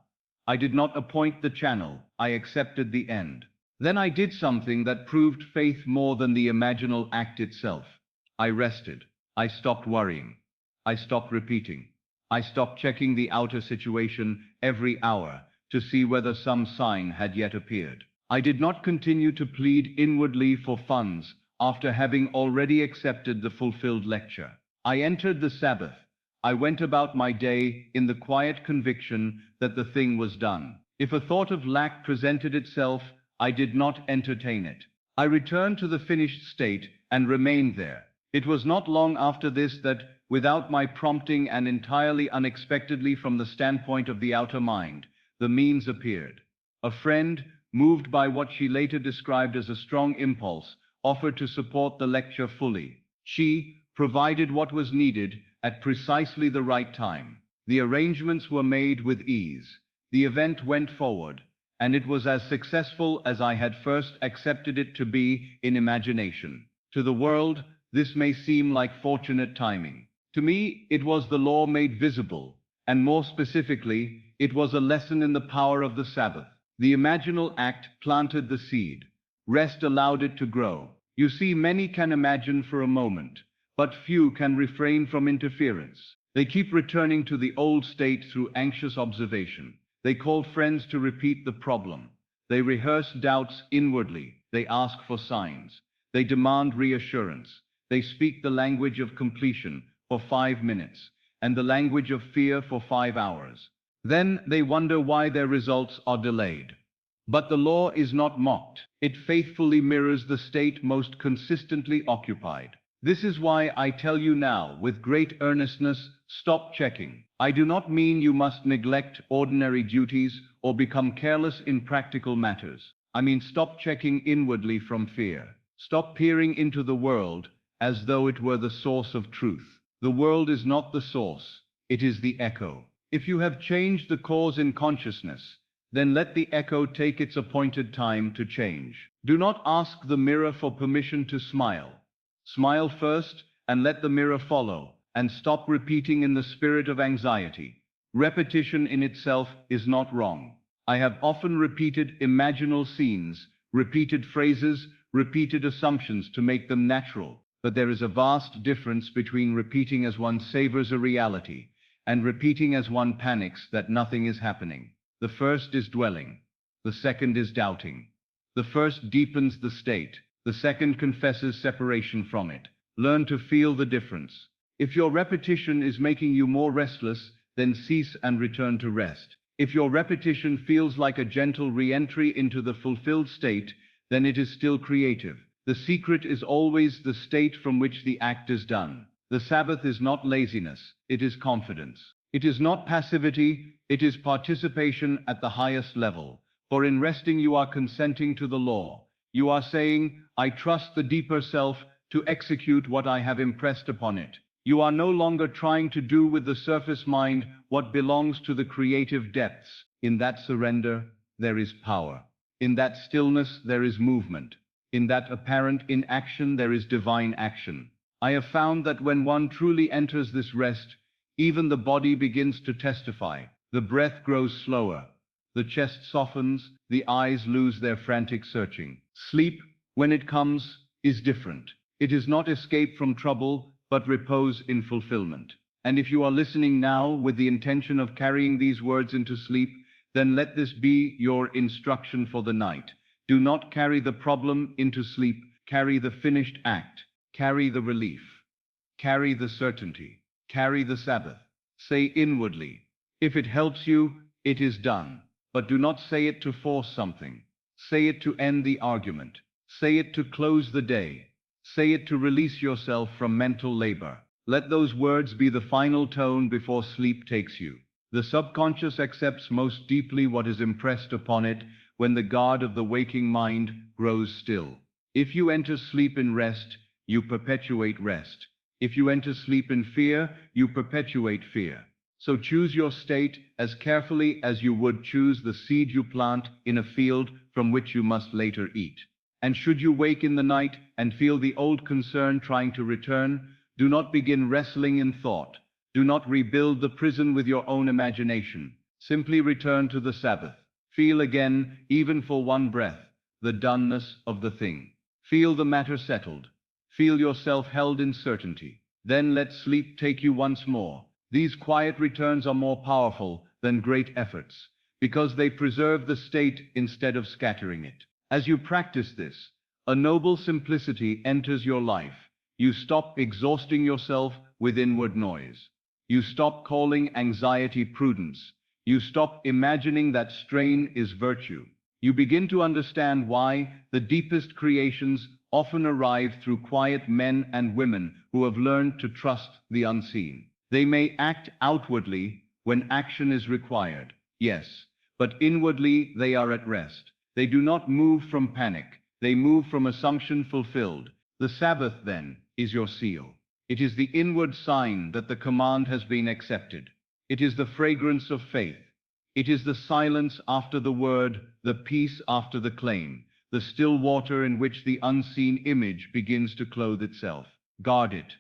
I did not appoint the channel. I accepted the end. Then I did something that proved faith more than the imaginal act itself. I rested. I stopped worrying. I stopped repeating. I stopped checking the outer situation every hour to see whether some sign had yet appeared. I did not continue to plead inwardly for funds after having already accepted the fulfilled lecture. I entered the Sabbath. I went about my day in the quiet conviction that the thing was done. If a thought of lack presented itself, I did not entertain it. I returned to the finished state and remained there. It was not long after this that, without my prompting and entirely unexpectedly from the standpoint of the outer mind, the means appeared. A friend, moved by what she later described as a strong impulse, offered to support the lecture fully. She provided what was needed at precisely the right time. The arrangements were made with ease. The event went forward, and it was as successful as I had first accepted it to be in imagination. To the world, this may seem like fortunate timing. To me, it was the law made visible, and more specifically, it was a lesson in the power of the Sabbath. The imaginal act planted the seed. Rest allowed it to grow. You see, many can imagine for a moment, but few can refrain from interference. They keep returning to the old state through anxious observation. They call friends to repeat the problem. They rehearse doubts inwardly. They ask for signs. They demand reassurance. They speak the language of completion for 5 minutes and the language of fear for 5 hours. Then they wonder why their results are delayed. But the law is not mocked. It faithfully mirrors the state most consistently occupied. This is why I tell you now, with great earnestness, stop checking. I do not mean you must neglect ordinary duties or become careless in practical matters. I mean stop checking inwardly from fear. Stop peering into the world as though it were the source of truth. The world is not the source, it is the echo. If you have changed the cause in consciousness, then let the echo take its appointed time to change. Do not ask the mirror for permission to smile. Smile first and let the mirror follow, and stop repeating in the spirit of anxiety. Repetition in itself is not wrong. I have often repeated imaginal scenes, repeated phrases, repeated assumptions to make them natural. But there is a vast difference between repeating as one savors a reality and repeating as one panics that nothing is happening. The first is dwelling. The second is doubting. The first deepens the state. The second confesses separation from it. Learn to feel the difference. If your repetition is making you more restless, then cease and return to rest. If your repetition feels like a gentle re-entry into the fulfilled state, then it is still creative. The secret is always the state from which the act is done. The Sabbath is not laziness, it is confidence. It is not passivity, it is participation at the highest level. For in resting you are consenting to the law. You are saying, I trust the deeper self to execute what I have impressed upon it. You are no longer trying to do with the surface mind what belongs to the creative depths. In that surrender, there is power. In that stillness, there is movement. In that apparent inaction, there is divine action. I have found that when one truly enters this rest, even the body begins to testify. The breath grows slower. The chest softens. The eyes lose their frantic searching. Sleep, when it comes, is different. It is not escape from trouble, but repose in fulfillment. And if you are listening now with the intention of carrying these words into sleep, then let this be your instruction for the night. Do not carry the problem into sleep. Carry the finished act. Carry the relief. Carry the certainty. Carry the Sabbath. Say inwardly, if it helps you, it is done. But do not say it to force something. Say it to end the argument. Say it to close the day. Say it to release yourself from mental labor. Let those words be the final tone before sleep takes you. The subconscious accepts most deeply what is impressed upon it when the guard of the waking mind grows still. If you enter sleep in rest, you perpetuate rest. If you enter sleep in fear, you perpetuate fear. So choose your state as carefully as you would choose the seed you plant in a field from which you must later eat. And should you wake in the night and feel the old concern trying to return, do not begin wrestling in thought. Do not rebuild the prison with your own imagination. Simply return to the Sabbath. Feel again, even for one breath, the doneness of the thing. Feel the matter settled. Feel yourself held in certainty. Then let sleep take you once more. These quiet returns are more powerful than great efforts, because they preserve the state instead of scattering it. As you practice this, a noble simplicity enters your life. You stop exhausting yourself with inward noise. You stop calling anxiety prudence. You stop imagining that strain is virtue. You begin to understand why the deepest creations often arrive through quiet men and women who have learned to trust the unseen. They may act outwardly when action is required, yes, but inwardly they are at rest. They do not move from panic. They move from assumption fulfilled. The Sabbath, then, is your seal. It is the inward sign that the command has been accepted. It is the fragrance of faith. It is the silence after the word, the peace after the claim, the still water in which the unseen image begins to clothe itself. Guard it,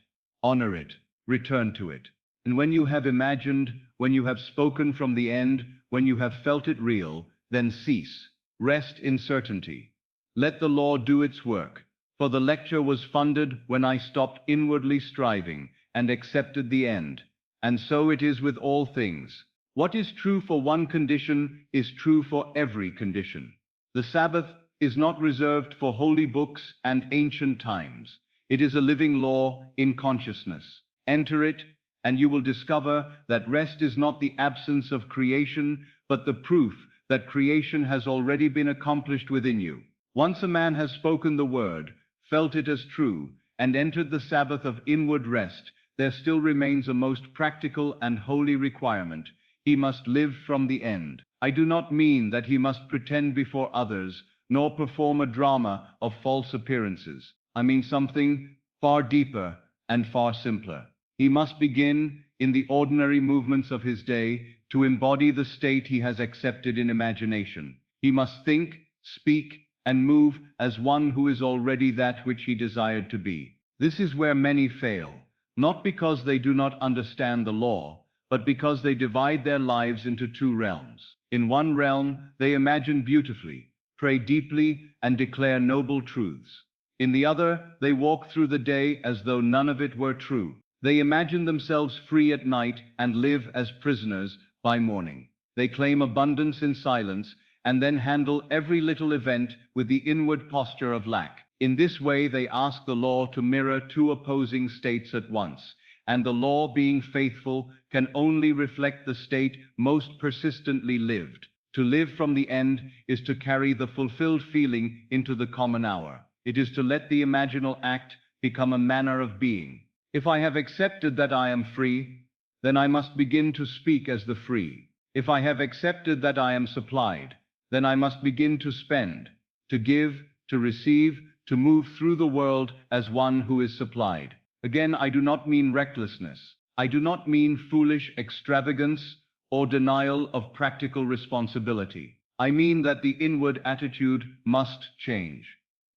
honor it, return to it. And when you have imagined, when you have spoken from the end, when you have felt it real, then cease. Rest in certainty. Let the law do its work. For the lecture was funded when I stopped inwardly striving and accepted the end. And so it is with all things. What is true for one condition is true for every condition. The Sabbath is not reserved for holy books and ancient times. It is a living law in consciousness. Enter it, and you will discover that rest is not the absence of creation, but the proof that creation has already been accomplished within you. Once a man has spoken the word, felt it as true, and entered the Sabbath of inward rest, there still remains a most practical and holy requirement. He must live from the end. I do not mean that he must pretend before others, nor perform a drama of false appearances. I mean something far deeper and far simpler. He must begin, in the ordinary movements of his day, to embody the state he has accepted in imagination. He must think, speak, and move as one who is already that which he desired to be. This is where many fail, not because they do not understand the law, but because they divide their lives into two realms. In one realm, they imagine beautifully, pray deeply, and declare noble truths. In the other, they walk through the day as though none of it were true. They imagine themselves free at night and live as prisoners by morning. They claim abundance in silence and then handle every little event with the inward posture of lack. In this way, they ask the law to mirror two opposing states at once, and the law, being faithful, can only reflect the state most persistently lived. To live from the end is to carry the fulfilled feeling into the common hour. It is to let the imaginal act become a manner of being. If I have accepted that I am free, then I must begin to speak as the free. If I have accepted that I am supplied, then I must begin to spend, to give, to receive, to move through the world as one who is supplied. Again, I do not mean recklessness. I do not mean foolish extravagance or denial of practical responsibility. I mean that the inward attitude must change.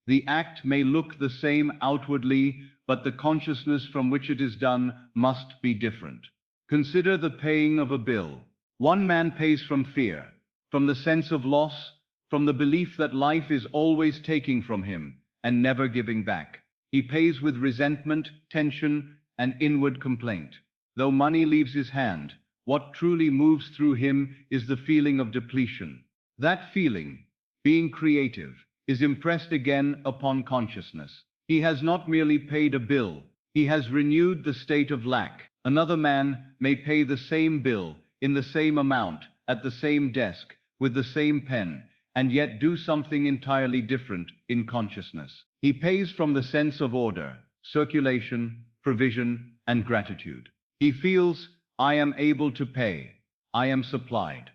The act may look the same outwardly, but the consciousness from which it is done must be different. Consider the paying of a bill. One man pays from fear, from the sense of loss, from the belief that life is always taking from him and never giving back. He pays with resentment, tension, and inward complaint. Though money leaves his hand, what truly moves through him is the feeling of depletion. That feeling, being creative, is impressed again upon consciousness. He has not merely paid a bill, he has renewed the state of lack. Another man may pay the same bill, in the same amount, at the same desk, with the same pen, and yet do something entirely different in consciousness. He pays from the sense of order, circulation, provision, and gratitude. He feels, I am able to pay, I am supplied.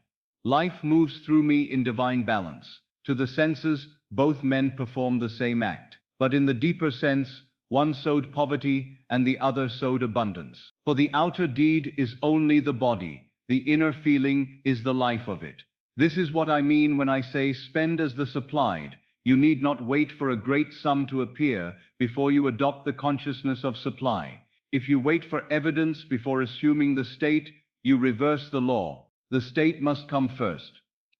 Life moves through me in divine balance. To the senses, both men perform the same act. But in the deeper sense, one sowed poverty and the other sowed abundance. For the outer deed is only the body, the inner feeling is the life of it. This is what I mean when I say spend as the supplied. You need not wait for a great sum to appear before you adopt the consciousness of supply. If you wait for evidence before assuming the state, you reverse the law. The state must come first.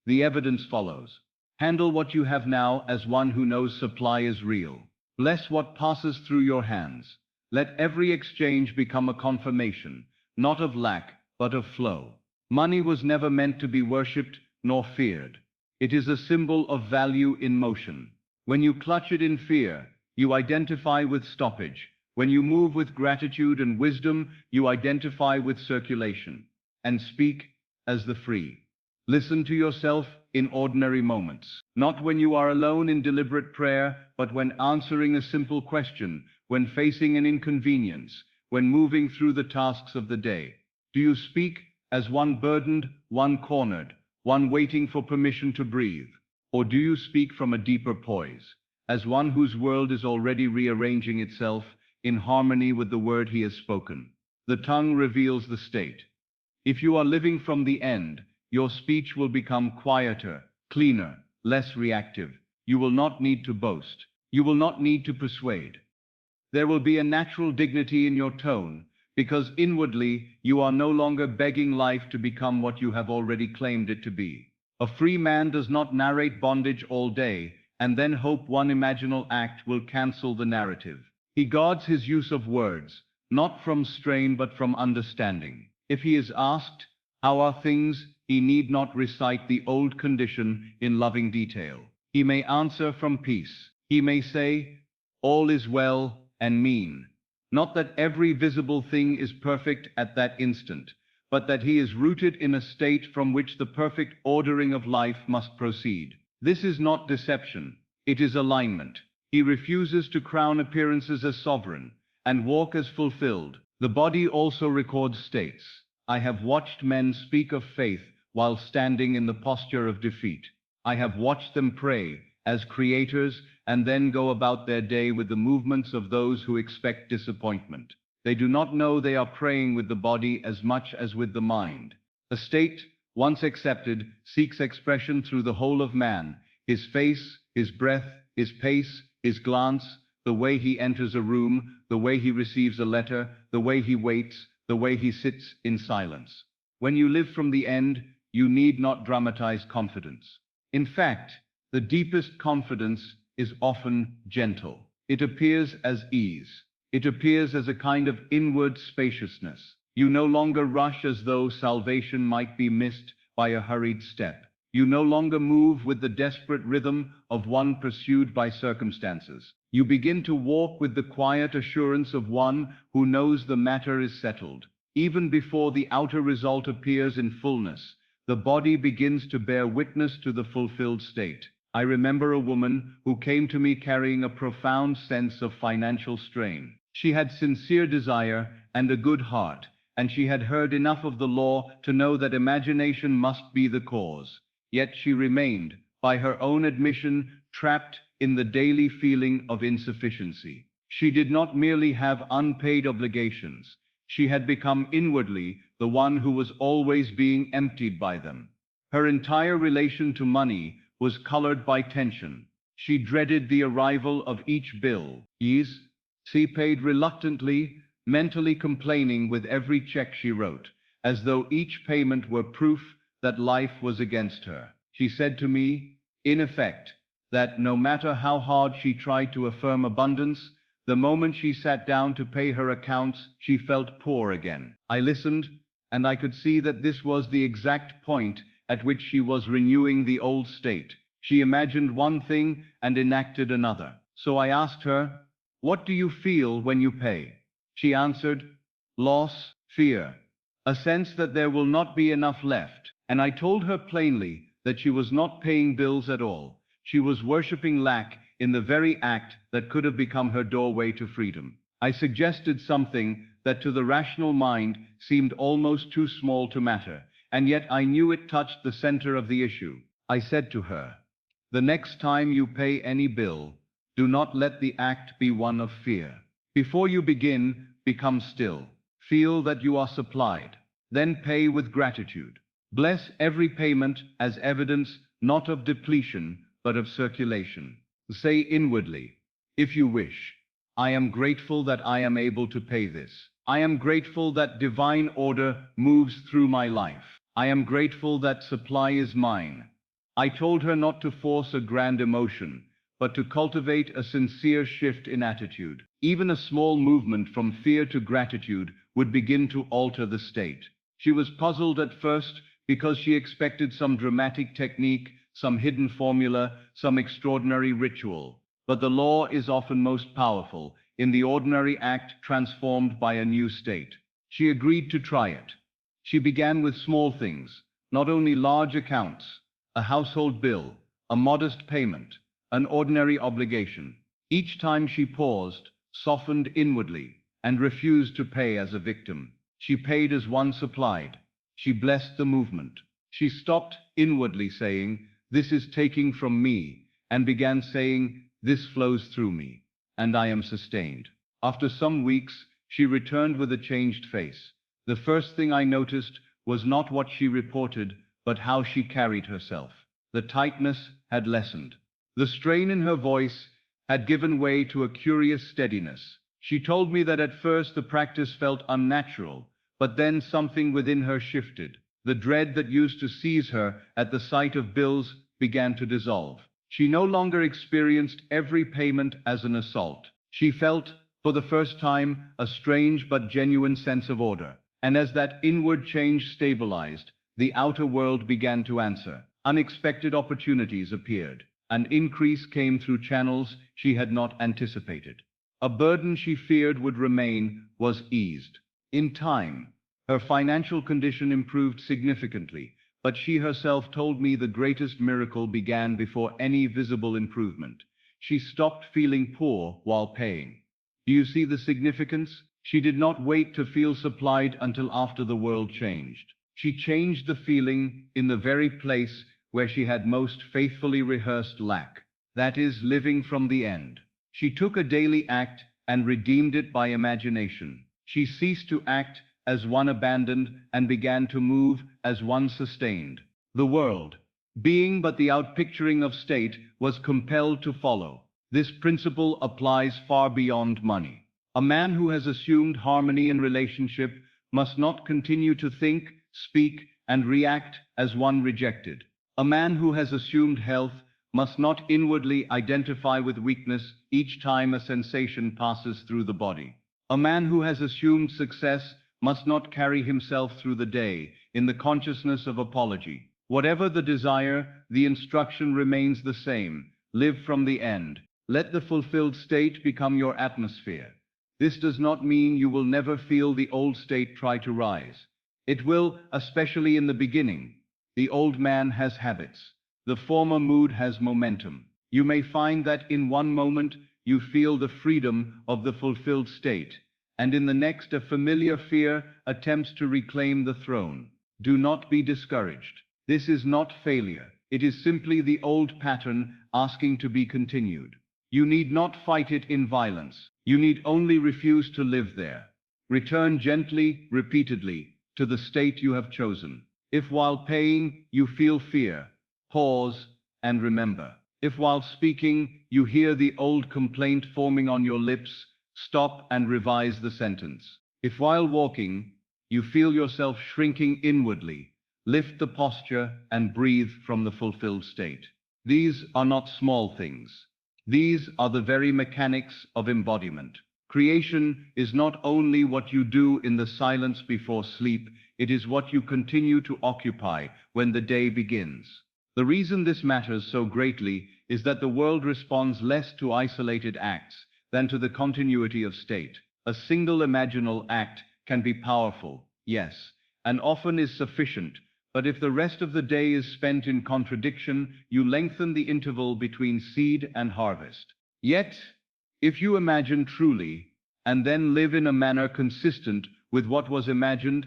The evidence follows. Handle what you have now as one who knows supply is real. Bless what passes through your hands. Let every exchange become a confirmation, not of lack, but of flow. Money was never meant to be worshipped nor feared. It is a symbol of value in motion. When you clutch it in fear, you identify with stoppage. When you move with gratitude and wisdom, you identify with circulation. And speak as the free. Listen to yourself in ordinary moments, not when you are alone in deliberate prayer, but when answering a simple question, when facing an inconvenience, when moving through the tasks of the day. Do you speak as one burdened, one cornered, one waiting for permission to breathe? Or do you speak from a deeper poise, as one whose world is already rearranging itself in harmony with the word he has spoken? The tongue reveals the state. If you are living from the end, your speech will become quieter, cleaner, less reactive. You will not need to boast. You will not need to persuade. There will be a natural dignity in your tone, because inwardly you are no longer begging life to become what you have already claimed it to be. A free man does not narrate bondage all day and then hope one imaginal act will cancel the narrative. He guards his use of words, not from strain but from understanding. If he is asked, "How are things?" he need not recite the old condition in loving detail. He may answer from peace. He may say, all is well, and mean, not that every visible thing is perfect at that instant, but that he is rooted in a state from which the perfect ordering of life must proceed. This is not deception, it is alignment. He refuses to crown appearances as sovereign, and walk as fulfilled. The body also records states. I have watched men speak of faith while standing in the posture of defeat. I have watched them pray as creators and then go about their day with the movements of those who expect disappointment. They do not know they are praying with the body as much as with the mind. A state, once accepted, seeks expression through the whole of man, his face, his breath, his pace, his glance, the way he enters a room, the way he receives a letter, the way he waits, the way he sits in silence. When you live from the end, you need not dramatize confidence. In fact, the deepest confidence is often gentle. It appears as ease. It appears as a kind of inward spaciousness. You no longer rush as though salvation might be missed by a hurried step. You no longer move with the desperate rhythm of one pursued by circumstances. You begin to walk with the quiet assurance of one who knows the matter is settled. Even before the outer result appears in fullness, the body begins to bear witness to the fulfilled state. I remember a woman who came to me carrying a profound sense of financial strain. She had sincere desire and a good heart, and she had heard enough of the law to know that imagination must be the cause. Yet she remained, by her own admission, trapped in the daily feeling of insufficiency. She did not merely have unpaid obligations. She had become inwardly the one who was always being emptied by them. Her entire relation to money was colored by tension. She dreaded the arrival of each bill. She paid reluctantly, mentally complaining with every check she wrote, as though each payment were proof that life was against her. She said to me, in effect, that no matter how hard she tried to affirm abundance, the moment she sat down to pay her accounts, she felt poor again. I listened, and I could see that this was the exact point at which she was renewing the old state. She imagined one thing and enacted another. So I asked her, what do you feel when you pay? She answered, loss, fear, a sense that there will not be enough left. And I told her plainly that she was not paying bills at all. She was worshipping lack in the very act that could have become her doorway to freedom. I suggested something that to the rational mind seemed almost too small to matter, and yet I knew it touched the center of the issue. I said to her, the next time you pay any bill, do not let the act be one of fear. Before you begin, become still. Feel that you are supplied. Then pay with gratitude. Bless every payment as evidence not of depletion, but of circulation. Say inwardly, if you wish, I am grateful that I am able to pay this. I am grateful that divine order moves through my life. I am grateful that supply is mine. I told her not to force a grand emotion, but to cultivate a sincere shift in attitude. Even a small movement from fear to gratitude would begin to alter the state. She was puzzled at first because she expected some dramatic technique, some hidden formula, some extraordinary ritual. But the law is often most powerful in the ordinary act transformed by a new state. She agreed to try it. She began with small things, not only large accounts, a household bill, a modest payment, an ordinary obligation. Each time she paused, softened inwardly, and refused to pay as a victim. She paid as one supplied. She blessed the movement. She stopped inwardly saying, this is taking from me, and began saying, this flows through me, and I am sustained. After some weeks, she returned with a changed face. The first thing I noticed was not what she reported, but how she carried herself. The tightness had lessened. The strain in her voice had given way to a curious steadiness. She told me that at first the practice felt unnatural, but then something within her shifted. The dread that used to seize her at the sight of bills began to dissolve. She no longer experienced every payment as an assault. She felt, for the first time, a strange but genuine sense of order. And as that inward change stabilized, the outer world began to answer. Unexpected opportunities appeared. An increase came through channels she had not anticipated. A burden she feared would remain was eased. In time, her financial condition improved significantly, but she herself told me the greatest miracle began before any visible improvement. She stopped feeling poor while paying. Do you see the significance? She did not wait to feel supplied until after the world changed. She changed the feeling in the very place where she had most faithfully rehearsed lack, that is, living from the end. She took a daily act and redeemed it by imagination. She ceased to act as one abandoned and began to move as one sustained. The world, being but the outpicturing of state, was compelled to follow. This principle applies far beyond money. A man who has assumed harmony in relationship must not continue to think, speak, and react as one rejected. A man who has assumed health must not inwardly identify with weakness each time a sensation passes through the body. A man who has assumed success must not carry himself through the day in the consciousness of apology. Whatever the desire, the instruction remains the same. Live from the end. Let the fulfilled state become your atmosphere. This does not mean you will never feel the old state try to rise. It will, especially in the beginning. The old man has habits. The former mood has momentum. You may find that in one moment you feel the freedom of the fulfilled state, and in the next a familiar fear attempts to reclaim the throne. Do not be discouraged. This is not failure. It is simply the old pattern asking to be continued. You need not fight it in violence. You need only refuse to live there. Return gently, repeatedly, to the state you have chosen. If while paying you feel fear, pause and remember. If while speaking you hear the old complaint forming on your lips, stop and revise the sentence. If while walking you feel yourself shrinking inwardly, lift the posture and breathe from the fulfilled state. These are not small things. These are the very mechanics of embodiment. Creation is not only what you do in the silence before sleep, it is what you continue to occupy when the day begins. The reason this matters so greatly is that the world responds less to isolated acts than to the continuity of state. A single imaginal act can be powerful, yes, and often is sufficient, but if the rest of the day is spent in contradiction, you lengthen the interval between seed and harvest. Yet, if you imagine truly, and then live in a manner consistent with what was imagined,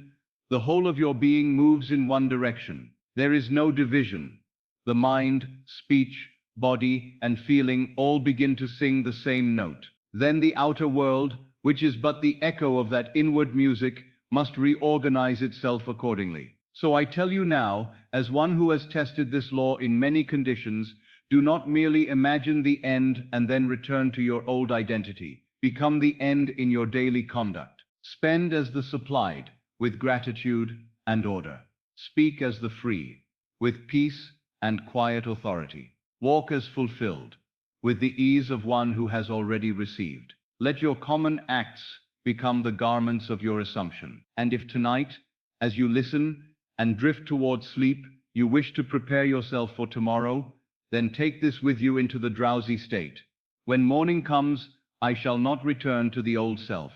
the whole of your being moves in one direction. There is no division. The mind, speech, body, and feeling all begin to sing the same note. Then the outer world, which is but the echo of that inward music, must reorganize itself accordingly. So I tell you now, as one who has tested this law in many conditions, do not merely imagine the end and then return to your old identity. Become the end in your daily conduct. Spend as the supplied, with gratitude and order. Speak as the free, with peace and quiet authority. Walk as fulfilled, with the ease of one who has already received. Let your common acts become the garments of your assumption. And if tonight, as you listen and drift towards sleep, you wish to prepare yourself for tomorrow, then take this with you into the drowsy state. When morning comes, I shall not return to the old self.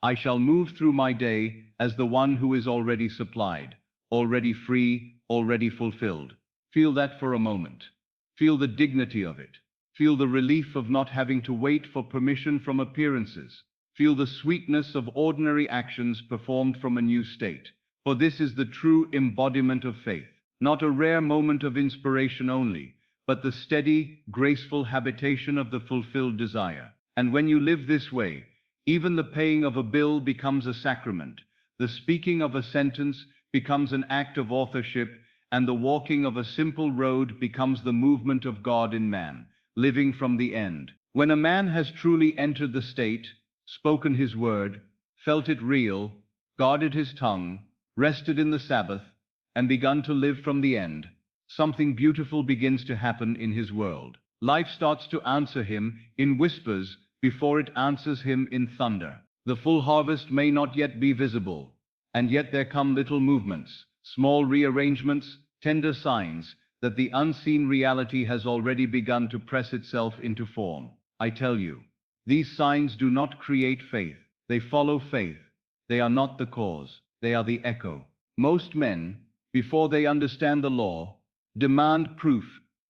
I shall move through my day as the one who is already supplied, already free, already fulfilled. Feel that for a moment. Feel the dignity of it. Feel the relief of not having to wait for permission from appearances. Feel the sweetness of ordinary actions performed from a new state. For this is the true embodiment of faith, not a rare moment of inspiration only, but the steady, graceful habitation of the fulfilled desire. And when you live this way, even the paying of a bill becomes a sacrament, the speaking of a sentence becomes an act of authorship, and the walking of a simple road becomes the movement of God in man, living from the end. When a man has truly entered the state, spoken his word, felt it real, guarded his tongue, rested in the Sabbath, and begun to live from the end, something beautiful begins to happen in his world. Life starts to answer him in whispers before it answers him in thunder. The full harvest may not yet be visible, and yet there come little movements, small rearrangements, tender signs that the unseen reality has already begun to press itself into form. I tell you, these signs do not create faith. They follow faith. They are not the cause. They are the echo. Most men, before they understand the law, demand proof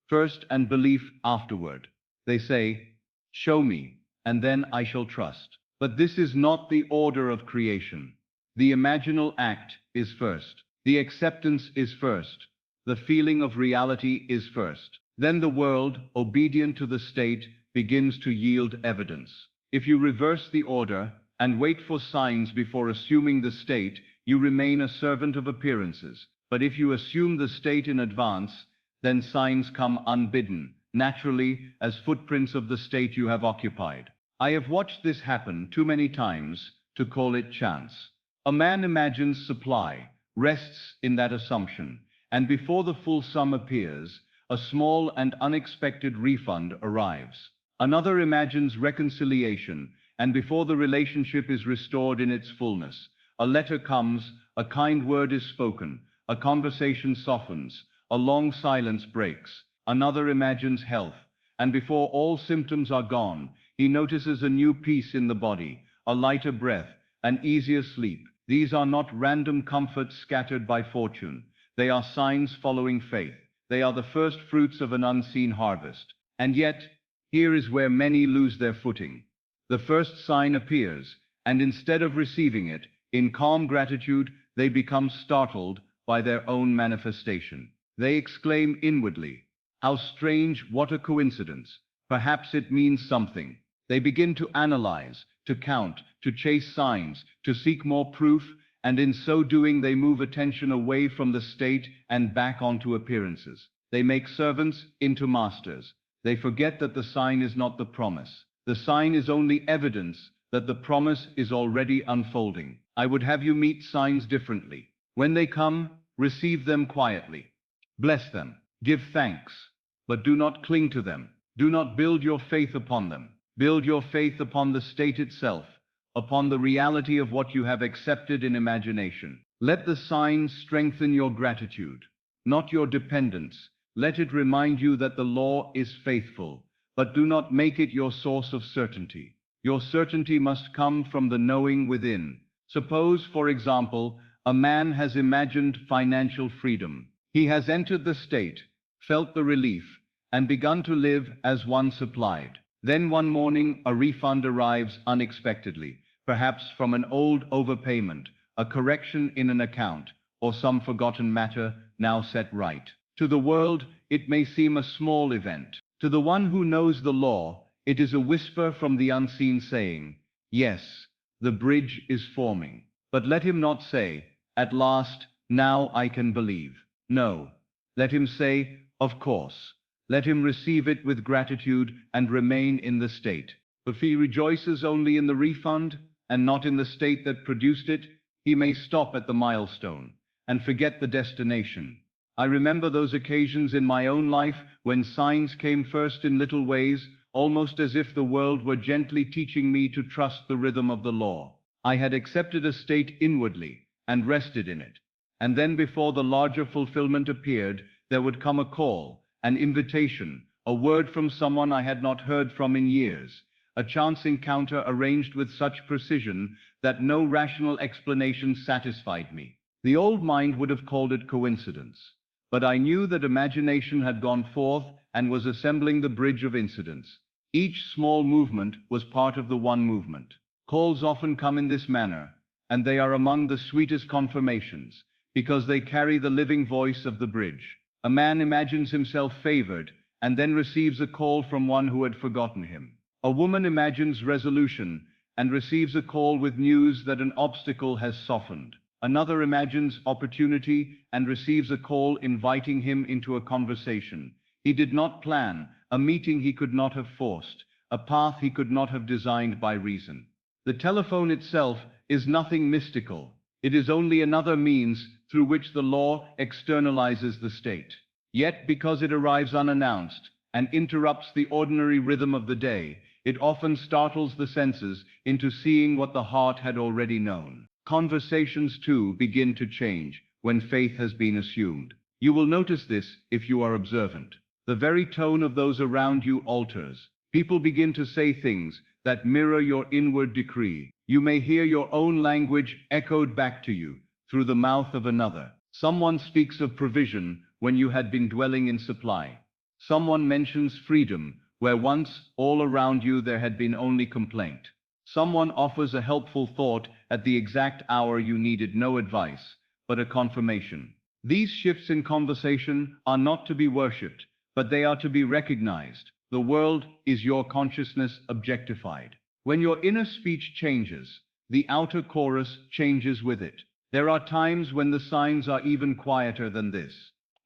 first and belief afterward. They say, "Show me, and then I shall trust." But this is not the order of creation. The imaginal act is first. The acceptance is first. The feeling of reality is first. Then the world, obedient to the state, begins to yield evidence. If you reverse the order and wait for signs before assuming the state, you remain a servant of appearances. But if you assume the state in advance, then signs come unbidden, naturally, as footprints of the state you have occupied. I have watched this happen too many times to call it chance. A man imagines supply, rests in that assumption, and before the full sum appears, a small and unexpected refund arrives. Another imagines reconciliation, and before the relationship is restored in its fullness, a letter comes, a kind word is spoken, a conversation softens, a long silence breaks. Another imagines health, and before all symptoms are gone, he notices a new peace in the body, a lighter breath, an easier sleep. These are not random comforts scattered by fortune. They are signs following faith. They are the first fruits of an unseen harvest. And yet, here is where many lose their footing. The first sign appears, and instead of receiving it, in calm gratitude, they become startled by their own manifestation. They exclaim inwardly, "How strange, what a coincidence. Perhaps it means something." They begin to analyze, to count, to chase signs, to seek more proof, and in so doing they move attention away from the state and back onto appearances. They make servants into masters. They forget that the sign is not the promise. The sign is only evidence that the promise is already unfolding. I would have you meet signs differently. When they come, receive them quietly. Bless them. Give thanks. But do not cling to them. Do not build your faith upon them. Build your faith upon the state itself, upon the reality of what you have accepted in imagination. Let the signs strengthen your gratitude, not your dependence. Let it remind you that the law is faithful, but do not make it your source of certainty. Your certainty must come from the knowing within. Suppose, for example, a man has imagined financial freedom. He has entered the state, felt the relief, and begun to live as one supplied. Then one morning a refund arrives unexpectedly, perhaps from an old overpayment, a correction in an account, or some forgotten matter now set right. To the world, it may seem a small event. To the one who knows the law, it is a whisper from the unseen saying, "Yes, the bridge is forming." But let him not say, "At last, now I can believe." No, let him say, "Of course." Let him receive it with gratitude and remain in the state. If he rejoices only in the refund and not in the state that produced it, he may stop at the milestone and forget the destination. I remember those occasions in my own life when signs came first in little ways, almost as if the world were gently teaching me to trust the rhythm of the law. I had accepted a state inwardly and rested in it. And then before the larger fulfillment appeared, there would come a call, an invitation, a word from someone I had not heard from in years, a chance encounter arranged with such precision that no rational explanation satisfied me. The old mind would have called it coincidence, but I knew that imagination had gone forth and was assembling the bridge of incidents. Each small movement was part of the one movement. Calls often come in this manner, and they are among the sweetest confirmations, because they carry the living voice of the bridge. A man imagines himself favored, and then receives a call from one who had forgotten him. A woman imagines resolution, and receives a call with news that an obstacle has softened. Another imagines opportunity, and receives a call inviting him into a conversation he did not plan, a meeting he could not have forced, a path he could not have designed by reason. The telephone itself is nothing mystical. It is only another means through which the law externalizes the state. Yet, because it arrives unannounced and interrupts the ordinary rhythm of the day, it often startles the senses into seeing what the heart had already known. Conversations, too, begin to change when faith has been assumed. You will notice this if you are observant. The very tone of those around you alters. People begin to say things that mirror your inward decree. You may hear your own language echoed back to you through the mouth of another. Someone speaks of provision when you had been dwelling in supply. Someone mentions freedom where once all around you there had been only complaint. Someone offers a helpful thought at the exact hour you needed no advice, but a confirmation. These shifts in conversation are not to be worshipped, but they are to be recognized. The world is your consciousness objectified. When your inner speech changes, the outer chorus changes with it. There are times when the signs are even quieter than this.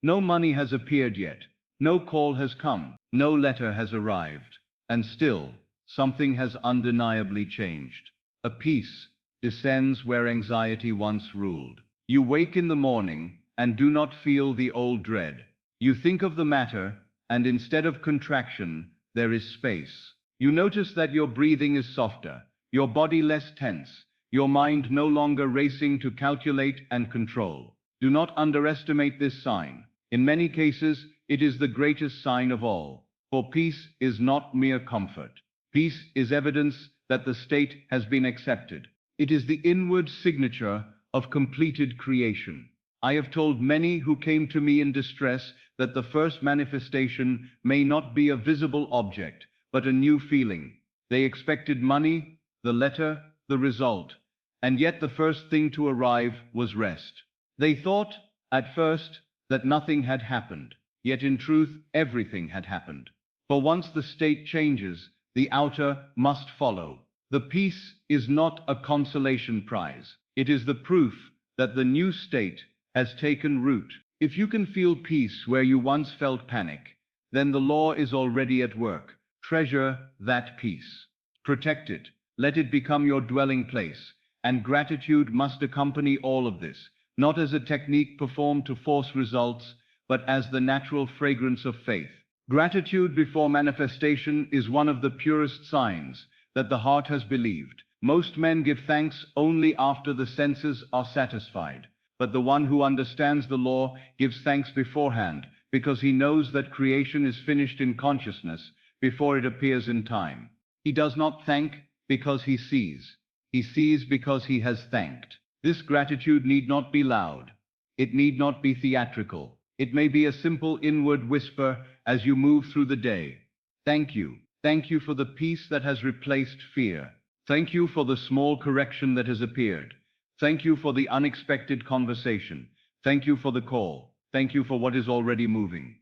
No money has appeared yet. No call has come. No letter has arrived. And still, something has undeniably changed. A peace descends where anxiety once ruled. You wake in the morning and do not feel the old dread. You think of the matter, and instead of contraction, there is space. You notice that your breathing is softer, your body less tense, your mind no longer racing to calculate and control. Do not underestimate this sign. In many cases, it is the greatest sign of all. For peace is not mere comfort. Peace is evidence that the state has been accepted. It is the inward signature of completed creation. I have told many who came to me in distress that the first manifestation may not be a visible object, but a new feeling. They expected money, the letter, the result, and yet the first thing to arrive was rest. They thought, at first, that nothing had happened, yet in truth everything had happened. For once the state changes, the outer must follow. The peace is not a consolation prize. It is the proof that the new state has taken root. If you can feel peace where you once felt panic, then the law is already at work. Treasure that peace. Protect it. Let it become your dwelling place. And gratitude must accompany all of this, not as a technique performed to force results, but as the natural fragrance of faith. Gratitude before manifestation is one of the purest signs that the heart has believed. Most men give thanks only after the senses are satisfied. But the one who understands the law gives thanks beforehand, because he knows that creation is finished in consciousness before it appears in time. He does not thank because he sees. He sees because he has thanked. This gratitude need not be loud. It need not be theatrical. It may be a simple inward whisper as you move through the day. Thank you. Thank you for the peace that has replaced fear. Thank you for the small correction that has appeared. Thank you for the unexpected conversation. Thank you for the call. Thank you for what is already moving.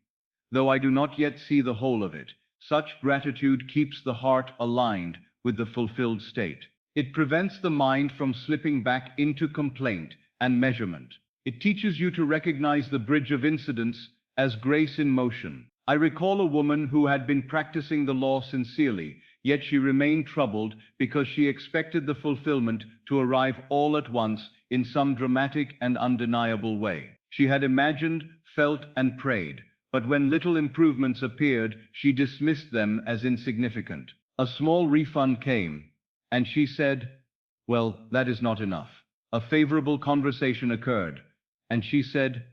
Though I do not yet see the whole of it, such gratitude keeps the heart aligned with the fulfilled state. It prevents the mind from slipping back into complaint and measurement. It teaches you to recognize the bridge of incidents as grace in motion. I recall a woman who had been practicing the law sincerely, yet she remained troubled because she expected the fulfillment to arrive all at once in some dramatic and undeniable way. She had imagined, felt, and prayed, but when little improvements appeared, she dismissed them as insignificant. A small refund came, and she said, "Well, that is not enough." A favorable conversation occurred, and she said,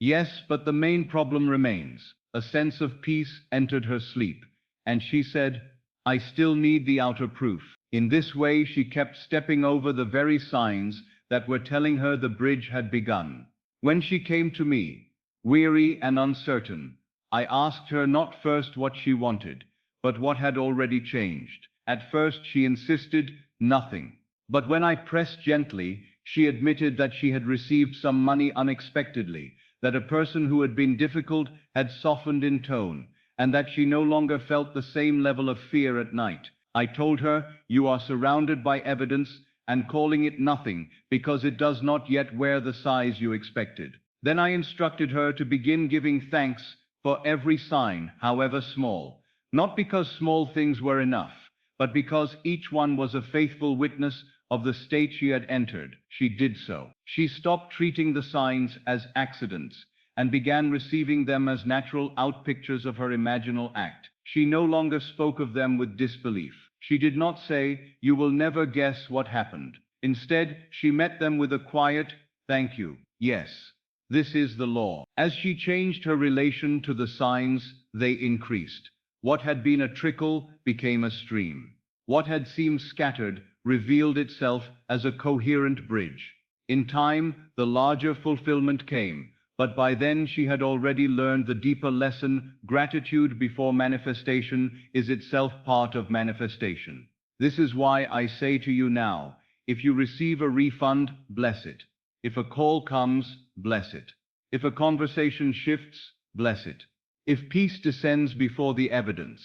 "Yes, but the main problem remains." A sense of peace entered her sleep, and she said, "I still need the outer proof." In this way, she kept stepping over the very signs that were telling her the bridge had begun. When she came to me, weary and uncertain, I asked her not first what she wanted, but what had already changed. At first, she insisted nothing. But when I pressed gently, she admitted that she had received some money unexpectedly, that a person who had been difficult had softened in tone, and that she no longer felt the same level of fear at night. I told her, "You are surrounded by evidence and calling it nothing because it does not yet wear the size you expected." Then I instructed her to begin giving thanks for every sign, however small, not because small things were enough, but because each one was a faithful witness of the state she had entered. She did so. She stopped treating the signs as accidents and began receiving them as natural outpictures of her imaginal act. She no longer spoke of them with disbelief. She did not say, "You will never guess what happened." Instead, she met them with a quiet, "Thank you. Yes, This is the law. As she changed her relation to the signs, they increased. What had been a trickle became a stream. What had seemed scattered revealed itself as a coherent bridge. In time, the larger fulfillment came, but by then she had already learned the deeper lesson: gratitude before manifestation is itself part of manifestation. This is why I say to you now, if you receive a refund, bless it. If a call comes, bless it. If a conversation shifts, bless it. If peace descends before the evidence,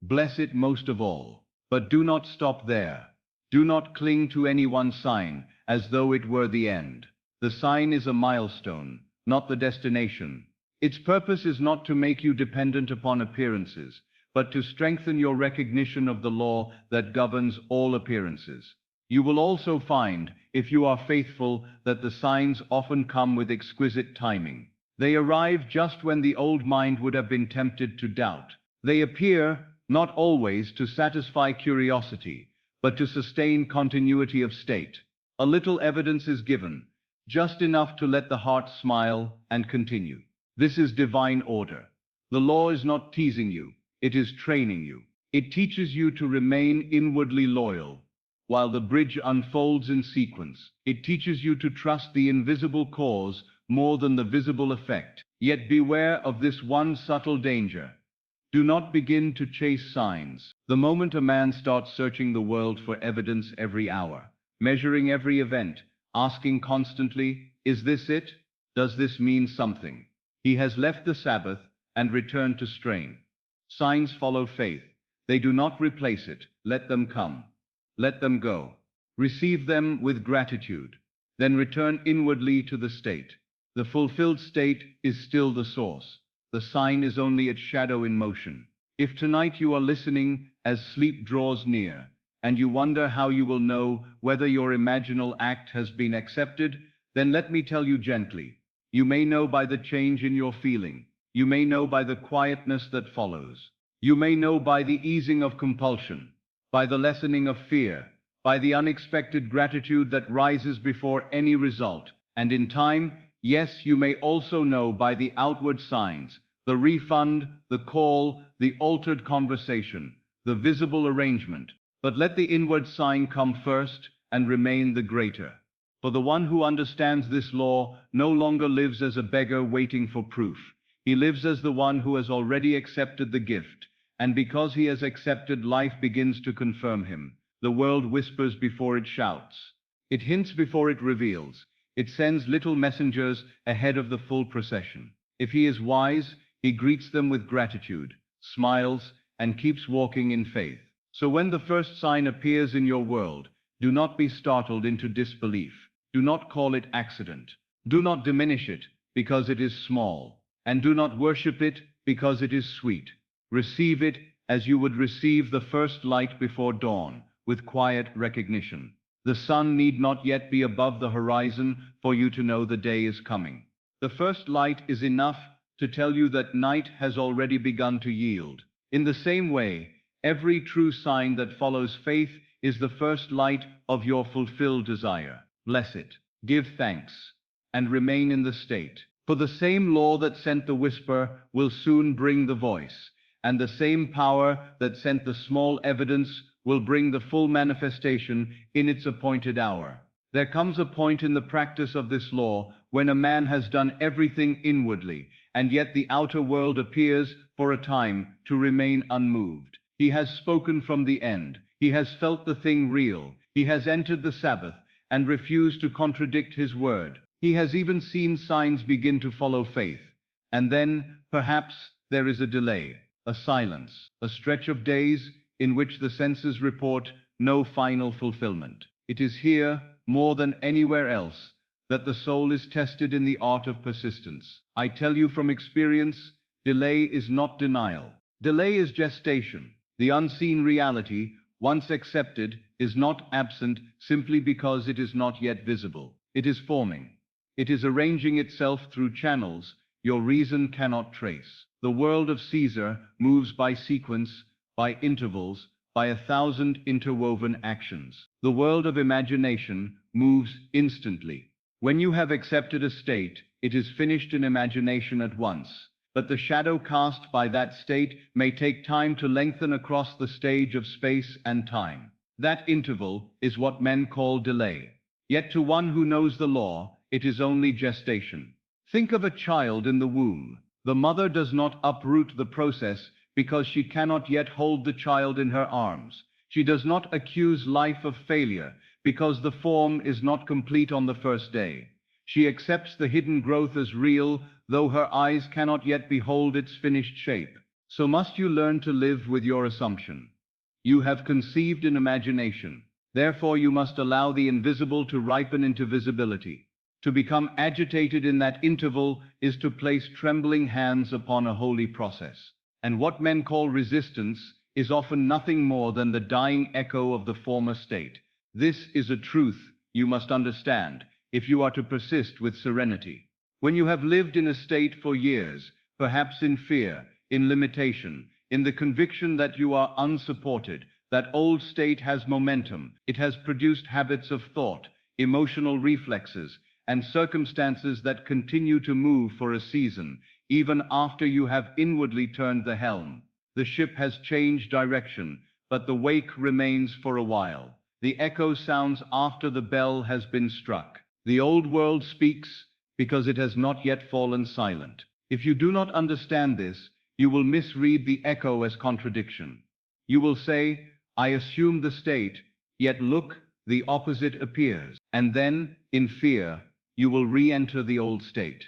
bless it most of all. But do not stop there. Do not cling to any one sign as though it were the end. The sign is a milestone, not the destination. Its purpose is not to make you dependent upon appearances, but to strengthen your recognition of the law that governs all appearances. You will also find, if you are faithful, that the signs often come with exquisite timing. They arrive just when the old mind would have been tempted to doubt. They appear, not always to satisfy curiosity, but to sustain continuity of state. A little evidence is given, just enough to let the heart smile and continue. This is divine order. The law is not teasing you, it is training you. It teaches you to remain inwardly loyal. While the bridge unfolds in sequence, it teaches you to trust the invisible cause more than the visible effect. Yet beware of this one subtle danger. Do not begin to chase signs. The moment a man starts searching the world for evidence every hour, measuring every event, asking constantly, is this it? Does this mean something? He has left the Sabbath and returned to strain. Signs follow faith. They do not replace it. Let them come. Let them go. Receive them with gratitude. Then return inwardly to the state. The fulfilled state is still the source. The sign is only its shadow in motion. If tonight you are listening as sleep draws near, and you wonder how you will know whether your imaginal act has been accepted, then let me tell you gently. You may know by the change in your feeling. You may know by the quietness that follows. You may know by the easing of compulsion, by the lessening of fear, by the unexpected gratitude that rises before any result. And in time, yes, you may also know by the outward signs, the refund, the call, the altered conversation, the visible arrangement. But let the inward sign come first and remain the greater. For the one who understands this law no longer lives as a beggar waiting for proof. He lives as the one who has already accepted the gift. And because he has accepted, life begins to confirm him. The world whispers before it shouts. It hints before it reveals. It sends little messengers ahead of the full procession. If he is wise, he greets them with gratitude, smiles, and keeps walking in faith. So when the first sign appears in your world, do not be startled into disbelief. Do not call it accident. Do not diminish it because it is small. And do not worship it because it is sweet. Receive it as you would receive the first light before dawn, with quiet recognition. The sun need not yet be above the horizon for you to know the day is coming. The first light is enough to tell you that night has already begun to yield. In the same way, every true sign that follows faith is the first light of your fulfilled desire. Bless it, give thanks, and remain in the state. For the same law that sent the whisper will soon bring the voice, and the same power that sent the small evidence will bring the full manifestation in its appointed hour. There comes a point in the practice of this law when a man has done everything inwardly, and yet the outer world appears, for a time, to remain unmoved. He has spoken from the end. He has felt the thing real. He has entered the Sabbath and refused to contradict his word. He has even seen signs begin to follow faith. And then, perhaps, there is a delay, a silence, a stretch of days in which the senses report no final fulfillment. It is here, more than anywhere else, that the soul is tested in the art of persistence. I tell you from experience, delay is not denial. Delay is gestation. The unseen reality, once accepted, is not absent simply because it is not yet visible. It is forming. It is arranging itself through channels your reason cannot trace. The world of Caesar moves by sequence, by intervals, by 1,000 interwoven actions. The world of imagination moves instantly. When you have accepted a state, it is finished in imagination at once. But the shadow cast by that state may take time to lengthen across the stage of space and time. That interval is what men call delay. Yet to one who knows the law, it is only gestation. Think of a child in the womb. The mother does not uproot the process because she cannot yet hold the child in her arms. She does not accuse life of failure because the form is not complete on the first day. She accepts the hidden growth as real, though her eyes cannot yet behold its finished shape. So must you learn to live with your assumption. You have conceived in imagination. Therefore you must allow the invisible to ripen into visibility. To become agitated in that interval is to place trembling hands upon a holy process. And what men call resistance is often nothing more than the dying echo of the former state. This is a truth you must understand if you are to persist with serenity. When you have lived in a state for years, perhaps in fear, in limitation, in the conviction that you are unsupported, that old state has momentum, it has produced habits of thought, emotional reflexes, and circumstances that continue to move for a season, even after you have inwardly turned the helm. The ship has changed direction, but the wake remains for a while. The echo sounds after the bell has been struck. The old world speaks because it has not yet fallen silent. If you do not understand this, you will misread the echo as contradiction. You will say, I assume the state, yet look, the opposite appears. And then, in fear, you will re-enter the old state.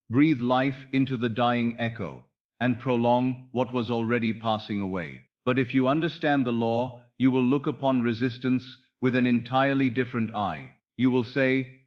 Breathe life into the dying echo, and prolong what was already passing away. But if you understand the law, you will look upon resistance with an entirely different eye. You will say,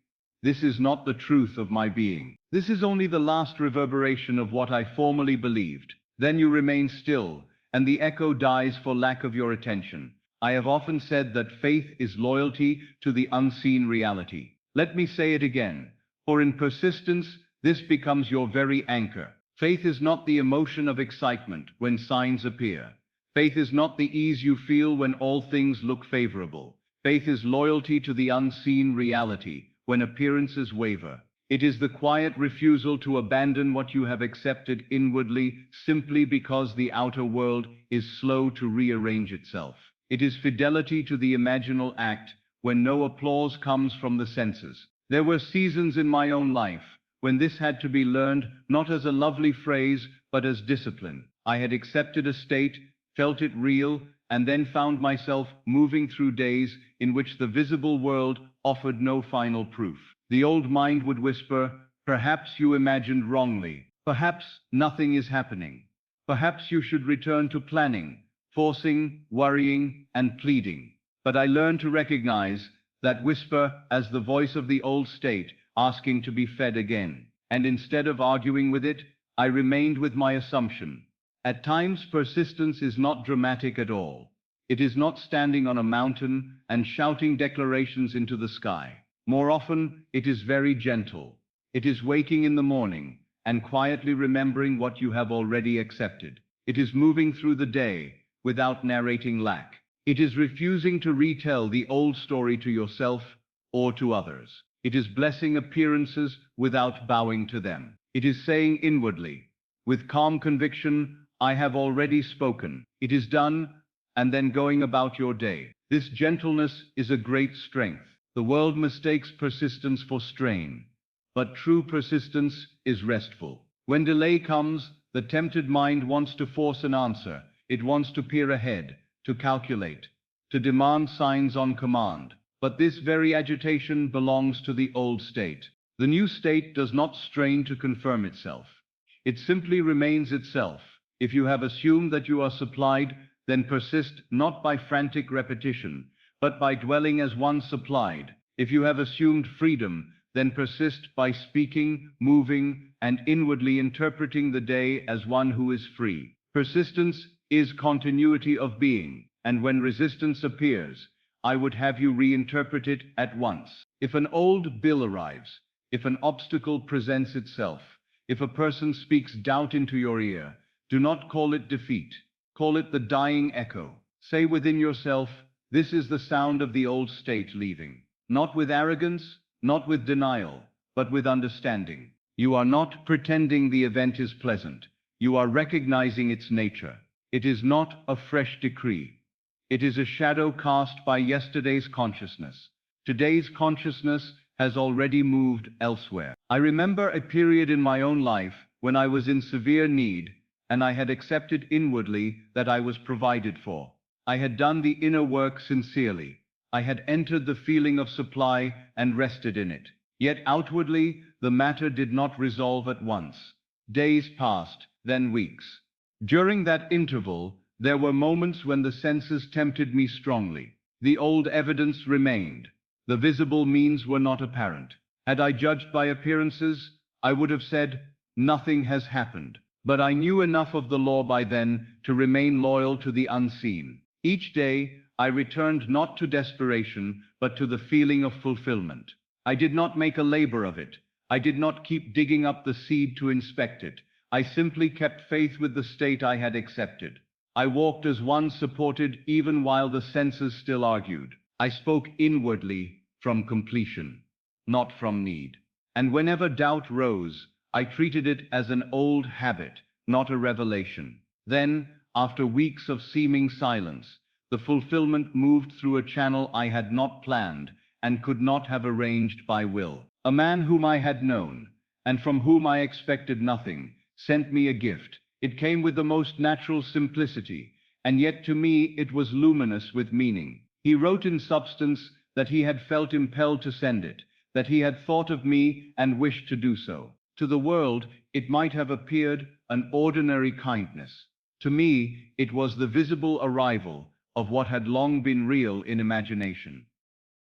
this is not the truth of my being. This is only the last reverberation of what I formerly believed. Then you remain still, and the echo dies for lack of your attention. I have often said that faith is loyalty to the unseen reality. Let me say it again, for in persistence, this becomes your very anchor. Faith is not the emotion of excitement when signs appear. Faith is not the ease you feel when all things look favorable. Faith is loyalty to the unseen reality when appearances waver. It is the quiet refusal to abandon what you have accepted inwardly simply because the outer world is slow to rearrange itself. It is fidelity to the imaginal act when no applause comes from the senses. There were seasons in my own life when this had to be learned not as a lovely phrase but as discipline. I had accepted a state, felt it real, and then found myself moving through days in which the visible world offered no final proof. The old mind would whisper, perhaps you imagined wrongly. Perhaps nothing is happening. Perhaps you should return to planning, forcing, worrying, and pleading. But I learned to recognize that whisper as the voice of the old state asking to be fed again. And instead of arguing with it, I remained with my assumption. At times, persistence is not dramatic at all. It is not standing on a mountain and shouting declarations into the sky. More often, it is very gentle. It is waking in the morning and quietly remembering what you have already accepted. It is moving through the day without narrating lack. It is refusing to retell the old story to yourself or to others. It is blessing appearances without bowing to them. It is saying inwardly, with calm conviction, I have already spoken. It is done, and then going about your day. This gentleness is a great strength. The world mistakes persistence for strain, but true persistence is restful. When delay comes, the tempted mind wants to force an answer. It wants to peer ahead, to calculate, to demand signs on command. But this very agitation belongs to the old state. The new state does not strain to confirm itself. It simply remains itself. If you have assumed that you are supplied, then persist not by frantic repetition, but by dwelling as one supplied. If you have assumed freedom, then persist by speaking, moving, and inwardly interpreting the day as one who is free. Persistence is continuity of being, and when resistance appears, I would have you reinterpret it at once. If an old bill arrives, if an obstacle presents itself, if a person speaks doubt into your ear, do not call it defeat. Call it the dying echo. Say within yourself, this is the sound of the old state leaving. Not with arrogance, not with denial, but with understanding. You are not pretending the event is pleasant. You are recognizing its nature. It is not a fresh decree. It is a shadow cast by yesterday's consciousness. Today's consciousness has already moved elsewhere. I remember a period in my own life when I was in severe need, and I had accepted inwardly that I was provided for. I had done the inner work sincerely. I had entered the feeling of supply and rested in it. Yet outwardly, the matter did not resolve at once. Days passed, then weeks. During that interval, there were moments when the senses tempted me strongly. The old evidence remained. The visible means were not apparent. Had I judged by appearances, I would have said, nothing has happened. But I knew enough of the law by then to remain loyal to the unseen. Each day, I returned not to desperation, but to the feeling of fulfillment. I did not make a labor of it. I did not keep digging up the seed to inspect it. I simply kept faith with the state I had accepted. I walked as one supported even while the senses still argued. I spoke inwardly from completion, not from need. And whenever doubt rose, I treated it as an old habit, not a revelation. Then, after weeks of seeming silence, the fulfillment moved through a channel I had not planned and could not have arranged by will. A man whom I had known, and from whom I expected nothing, sent me a gift. It came with the most natural simplicity, and yet to me it was luminous with meaning. He wrote in substance that he had felt impelled to send it, that he had thought of me and wished to do so. To the world, it might have appeared an ordinary kindness. To me, it was the visible arrival of what had long been real in imagination.